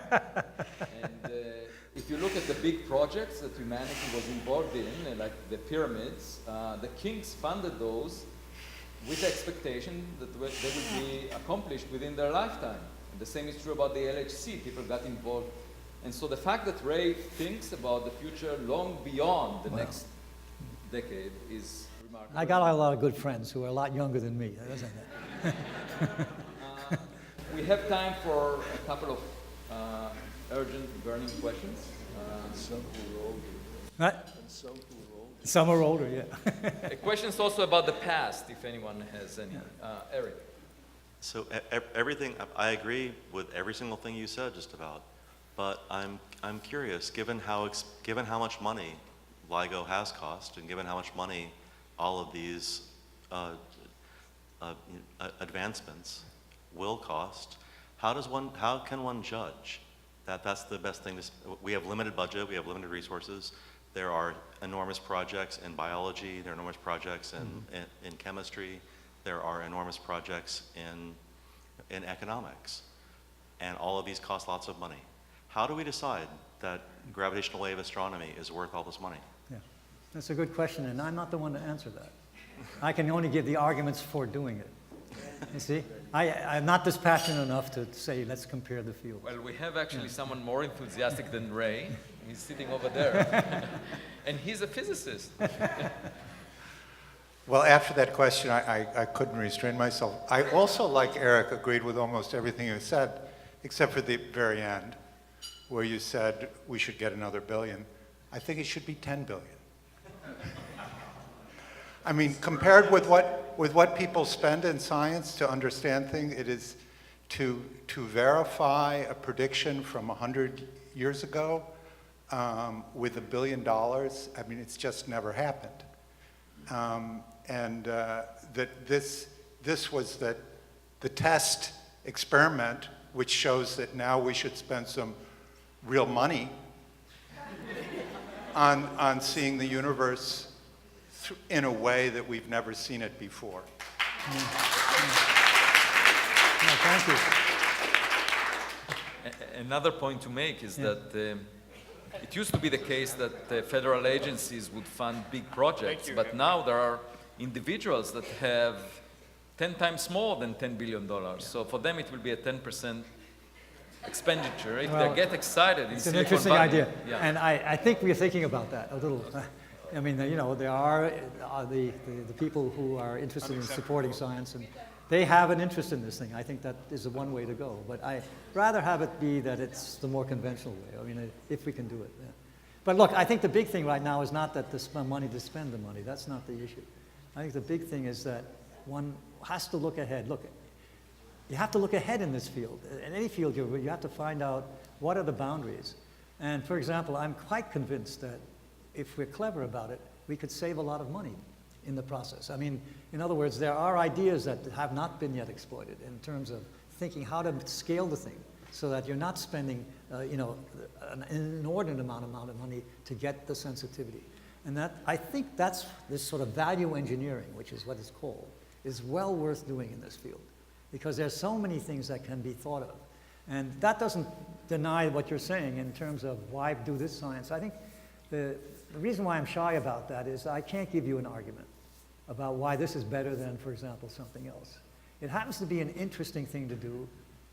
if you look at the big projects that humanity was involved in, like the pyramids, the kings funded those with the expectation that they would be accomplished within their lifetime. And the same is true about the LHC. People got involved. And so the fact that Ray thinks about the future long beyond the next decade is remarkable. I got a lot of good friends who are a lot younger than me, doesn't it? We have time for a couple of urgent, burning questions. What? Some are older, yeah. Questions also about the past, if anyone has any. Eric. So everything, I agree with every single thing you said, just about. But I'm curious, given how much money LIGO has cost, and given how much money all of these advancements will cost, how can one judge that that's the best thing? We have limited budget, we have limited resources. There are enormous projects in biology, there are enormous projects in chemistry, there are enormous projects in economics, and all of these cost lots of money. How do we decide that gravitational wave astronomy is worth all this money? Yeah, that's a good question, and I'm not the one to answer that. I can only give the arguments for doing it. You see, I'm not dispassionate enough to say, let's compare the fields. Well, we have actually someone more enthusiastic than Ray. He's sitting over there. And he's a physicist. Well, after that question, I couldn't restrain myself. I also, like Eric, agreed with almost everything you said, except for the very end, where you said we should get another billion. I think it should be 10 billion. I mean, compared with what people spend in science to understand things, it is to verify a prediction from 100 years ago with $1 billion. I mean, it's just never happened. That this was the test experiment, which shows that now we should spend some real money on seeing the universe in a way that we've never seen it before. Thank you. Another point to make is that it used to be the case that federal agencies would fund big projects, but now there are individuals that have 10 times more than $10 billion. So for them, it will be a 10% expenditure if they get excited in It's an Silicon interesting Valley. idea. Yeah. And I think we're thinking about that a little. I mean, you know, there are the people who are interested in supporting science, they have an interest in this thing. I think that is the one way to go. But I'd rather have it be that it's the more conventional way. I mean, if we can do it. Yeah. But look, I think the big thing right now is not that the money to spend the money. That's not the issue. I think the big thing is that one has to look ahead. Look, you have to look ahead in this field. In any field, you have to find out what are the boundaries. And for example, I'm quite convinced that if we're clever about it, we could save a lot of money in the process. I mean, in other words, there are ideas that have not been yet exploited in terms of thinking how to scale the thing so that you're not spending, you know, an inordinate amount of money to get the sensitivity. And that, I think that's this sort of value engineering, which is what it's called, is well worth doing in this field. Because there's so many things that can be thought of. And that doesn't deny what you're saying in terms of why do this science. I think the reason why I'm shy about that is I can't give you an argument about why this is better than, for example, something else. It happens to be an interesting thing to do.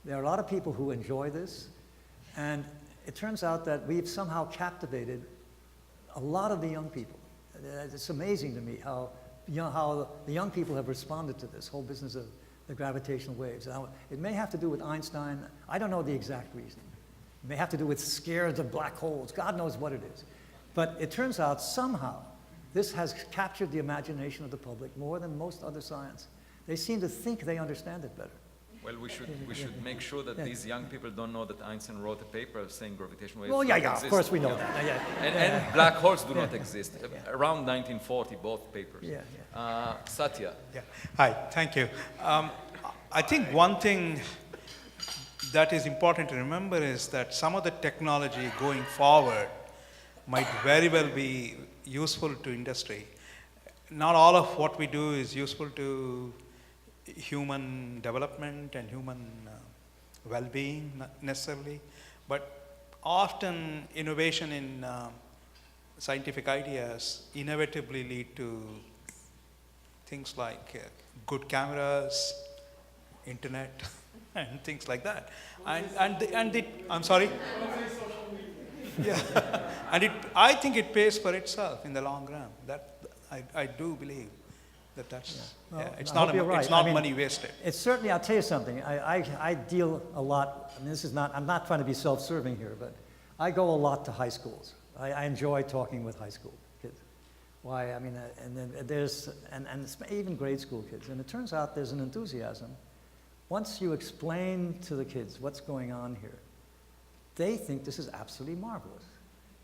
There are a lot of people who enjoy this. And it turns out that we've somehow captivated a lot of the young people. It's amazing to me how the young people have responded to this whole business of the gravitational waves. Now, it may have to do with Einstein. I don't know the exact reason. It may have to do with scares of black holes. God knows what it is. But it turns out somehow this has captured the imagination of the public more than most other science. They seem to think they understand it better. Well, we should make sure that these young people don't know that Einstein wrote a paper saying gravitational waves Well, don't yeah, exist. of course we know that. Yeah. And black holes do not exist. Around 1940, both papers. Satya. Yeah. Hi, thank you. I think one thing that is important to remember is that some of the technology going forward might very well be useful to industry. Not all of what we do is useful to human development and human well-being, not necessarily, but often innovation in scientific ideas inevitably lead to things like good cameras, internet, and things like that. I'm sorry? Yeah, and I think it pays for itself in the long run. That I do believe that's it's not money wasted. It's certainly, I'll tell you something. I deal a lot. I mean, I'm not trying to be self-serving here, but I go a lot to high schools. I enjoy talking with high school kids. Why? I mean, and then there's even grade school kids, and it turns out there's an enthusiasm. Once you explain to the kids what's going on here, they think this is absolutely marvelous.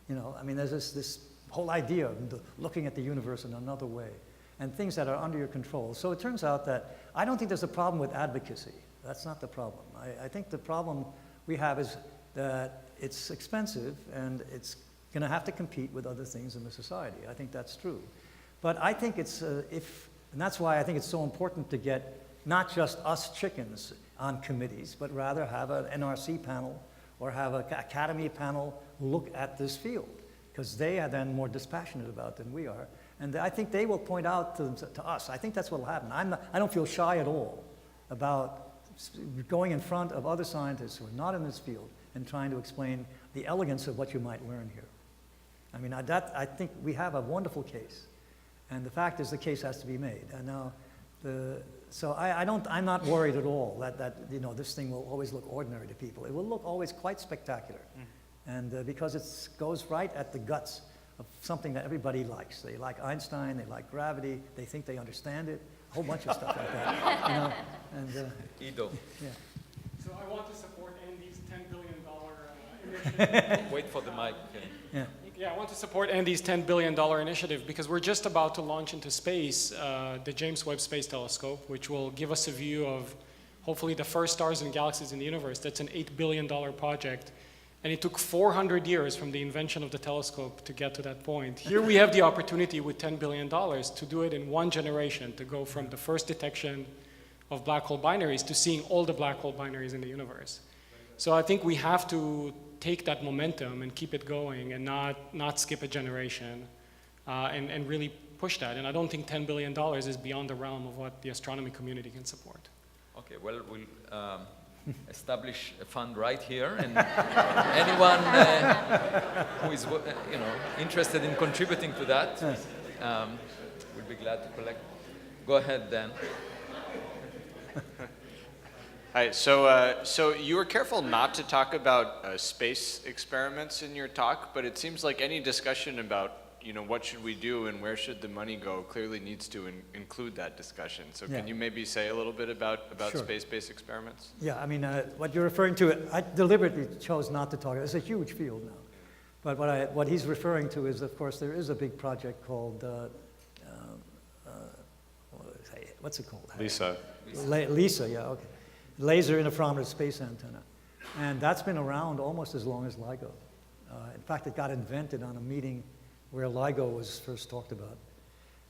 You know, I mean, there's this whole idea of looking at the universe in another way and things that are under your control. So it turns out that I don't think there's a problem with advocacy. That's not the problem. I think the problem we have is that it's expensive and it's going to have to compete with other things in the society. I think that's true. But I think it's, and that's why I think it's so important to get not just us chickens on committees, but rather have an NRC panel or have an academy panel look at this field, because they are then more dispassionate about it than we are. And I think they will point out to us. I think that's what will happen. I don't feel shy at all about going in front of other scientists who are not in this field and trying to explain the elegance of what you might learn here. I mean, I think we have a wonderful case. And the fact is the case has to be made. And now, so I'm not worried at all that you know, this thing will always look ordinary to people. It will look always quite spectacular. And because it goes right at the guts of something that everybody likes. They like Einstein, they like gravity, they think they understand it, a whole bunch of stuff like that. You know? And, Ido. Yeah. So I want to support Andy's $10 billion initiative. Wait for the mic. Yeah. Yeah, I want to support Andy's $10 billion initiative because we're just about to launch into space the James Webb Space Telescope, which will give us a view of hopefully the first stars and galaxies in the universe. That's an $8 billion project. And it took 400 years from the invention of the telescope to get to that point. Here we have the opportunity with $10 billion to do it in one generation, to go from the first detection of black hole binaries to seeing all the black hole binaries in the universe. So I think we have to take that momentum and keep it going and not skip a generation and really push that. And I don't think $10 billion is beyond the realm of what the astronomy community can support. Okay, well, we'll establish a fund right here, and anyone who is interested in contributing to that will be glad to collect. Go ahead, Dan. Hi. So you were careful not to talk about space experiments in your talk, but it seems like any discussion about what should we do and where should the money go clearly needs to include that discussion. So Yeah. can you maybe say a little bit about Sure. space-based experiments? Yeah, I mean, what you're referring to, I deliberately chose not to talk. It's a huge field now. But what he's referring to is, of course, there is a big project called, what's it called? Lisa. LISA, yeah, okay. Laser Interferometer Space Antenna. And that's been around almost as long as LIGO. In fact, it got invented on a meeting where LIGO was first talked about.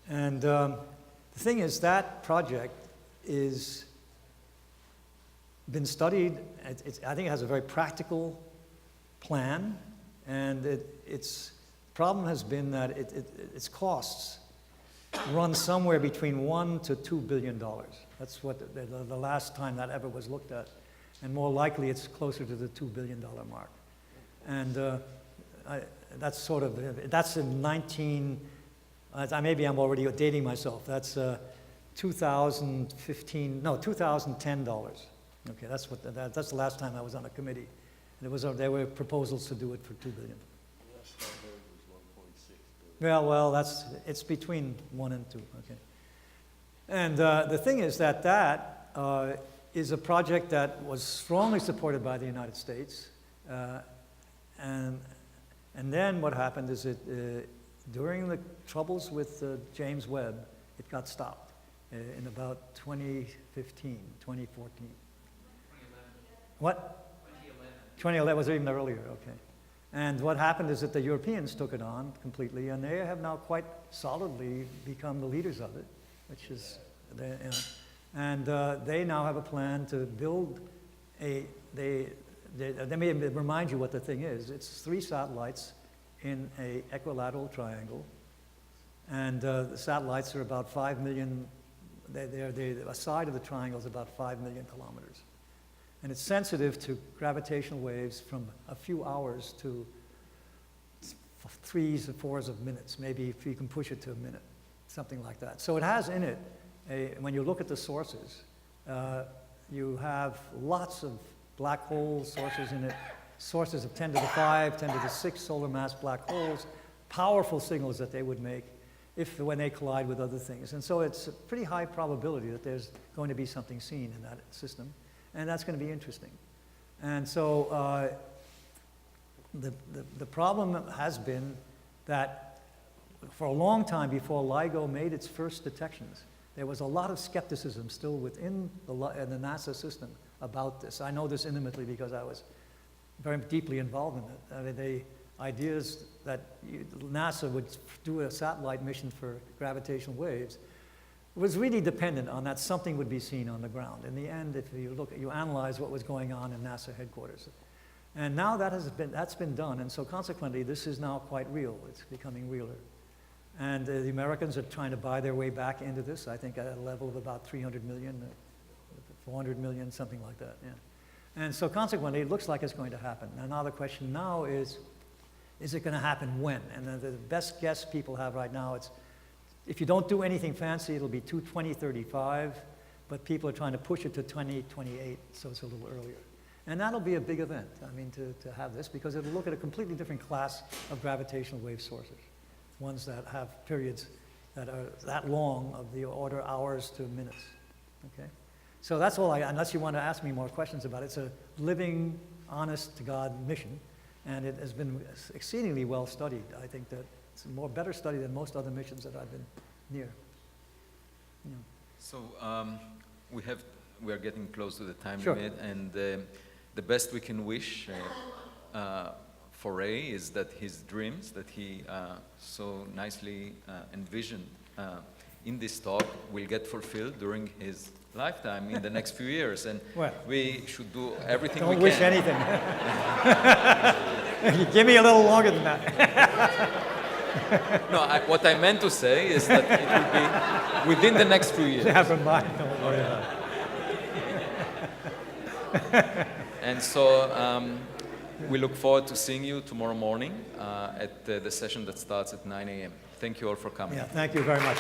And the thing is, that project is been studied. I think it has a very practical plan, and its problem has been that its costs run somewhere between $1 to $2 billion. That's what the last time that ever was looked at, and more likely it's closer to the $2 billion mark. And that's sort of, that's in maybe I'm already dating myself. That's 2010 dollars. Okay, that's the last time I was on a committee. And there were proposals to do it for $2 billion. Well, it's between 1 and 2. Okay. And the thing is that is a project that was strongly supported by the United States, and then what happened is during the troubles with James Webb, it got stopped in about 2015, 2014. 2011. What? 2011 was even earlier, okay. And what happened is that the Europeans took it on completely, and they have now quite solidly become the leaders of it, which is, and they now have a plan to build let me remind you what the thing is. It's 3 satellites in an equilateral triangle, and the satellites are about 5 million, a side of the triangle is about 5 million kilometers. And it's sensitive to gravitational waves from a few hours to 3s or 4s of minutes, maybe if you can push it to a minute, something like that. So it has in it, when you look at the sources, you have lots of black hole sources in it, sources of 10 to the 5, 10 to the 6 solar mass black holes, powerful signals that they would make when they collide with other things. And so it's a pretty high probability that there's going to be something seen in that system, and that's going to be interesting. And so the problem has been that for a long time before LIGO made its first detections, there was a lot of skepticism still within the NASA system about this. I know this intimately because I was very deeply involved in it. I mean, the ideas that NASA would do a satellite mission for gravitational waves was really dependent on that something would be seen on the ground. In the end, if you analyze what was going on in NASA headquarters. And now that's been done, and so consequently, this is now quite real. It's becoming realer. And the Americans are trying to buy their way back into this, I think at a level of about 300 million, 400 million, something like that, yeah. And so consequently, it looks like it's going to happen. And now the question now is it going to happen when? And the best guess people have right now, it's if you don't do anything fancy, it'll be 2035, but people are trying to push it to 2028, so it's a little earlier. And that'll be a big event, I mean, to have this, because it'll look at a completely different class of gravitational wave sources, ones that have periods that are that long, of the order hours to minutes, okay? So that's all unless you want to ask me more questions about it. It's a living, honest-to-God mission, and it has been exceedingly well studied. I think that it's better studied than most other missions that I've been near. Yeah. So we are getting close to the time Sure. limit, and the best we can wish for Ray is that his dreams that he so nicely envisioned in this talk will get fulfilled during his lifetime in the next few years, and Well, we should do everything we don't can. wish anything. Give me a little longer than that. No, what I meant to say is that it will be within the next few years. Never mind, don't worry about it. And so we look forward to seeing you tomorrow morning at the session that starts at 9 a.m. Thank you all for coming. Yeah, thank you very much.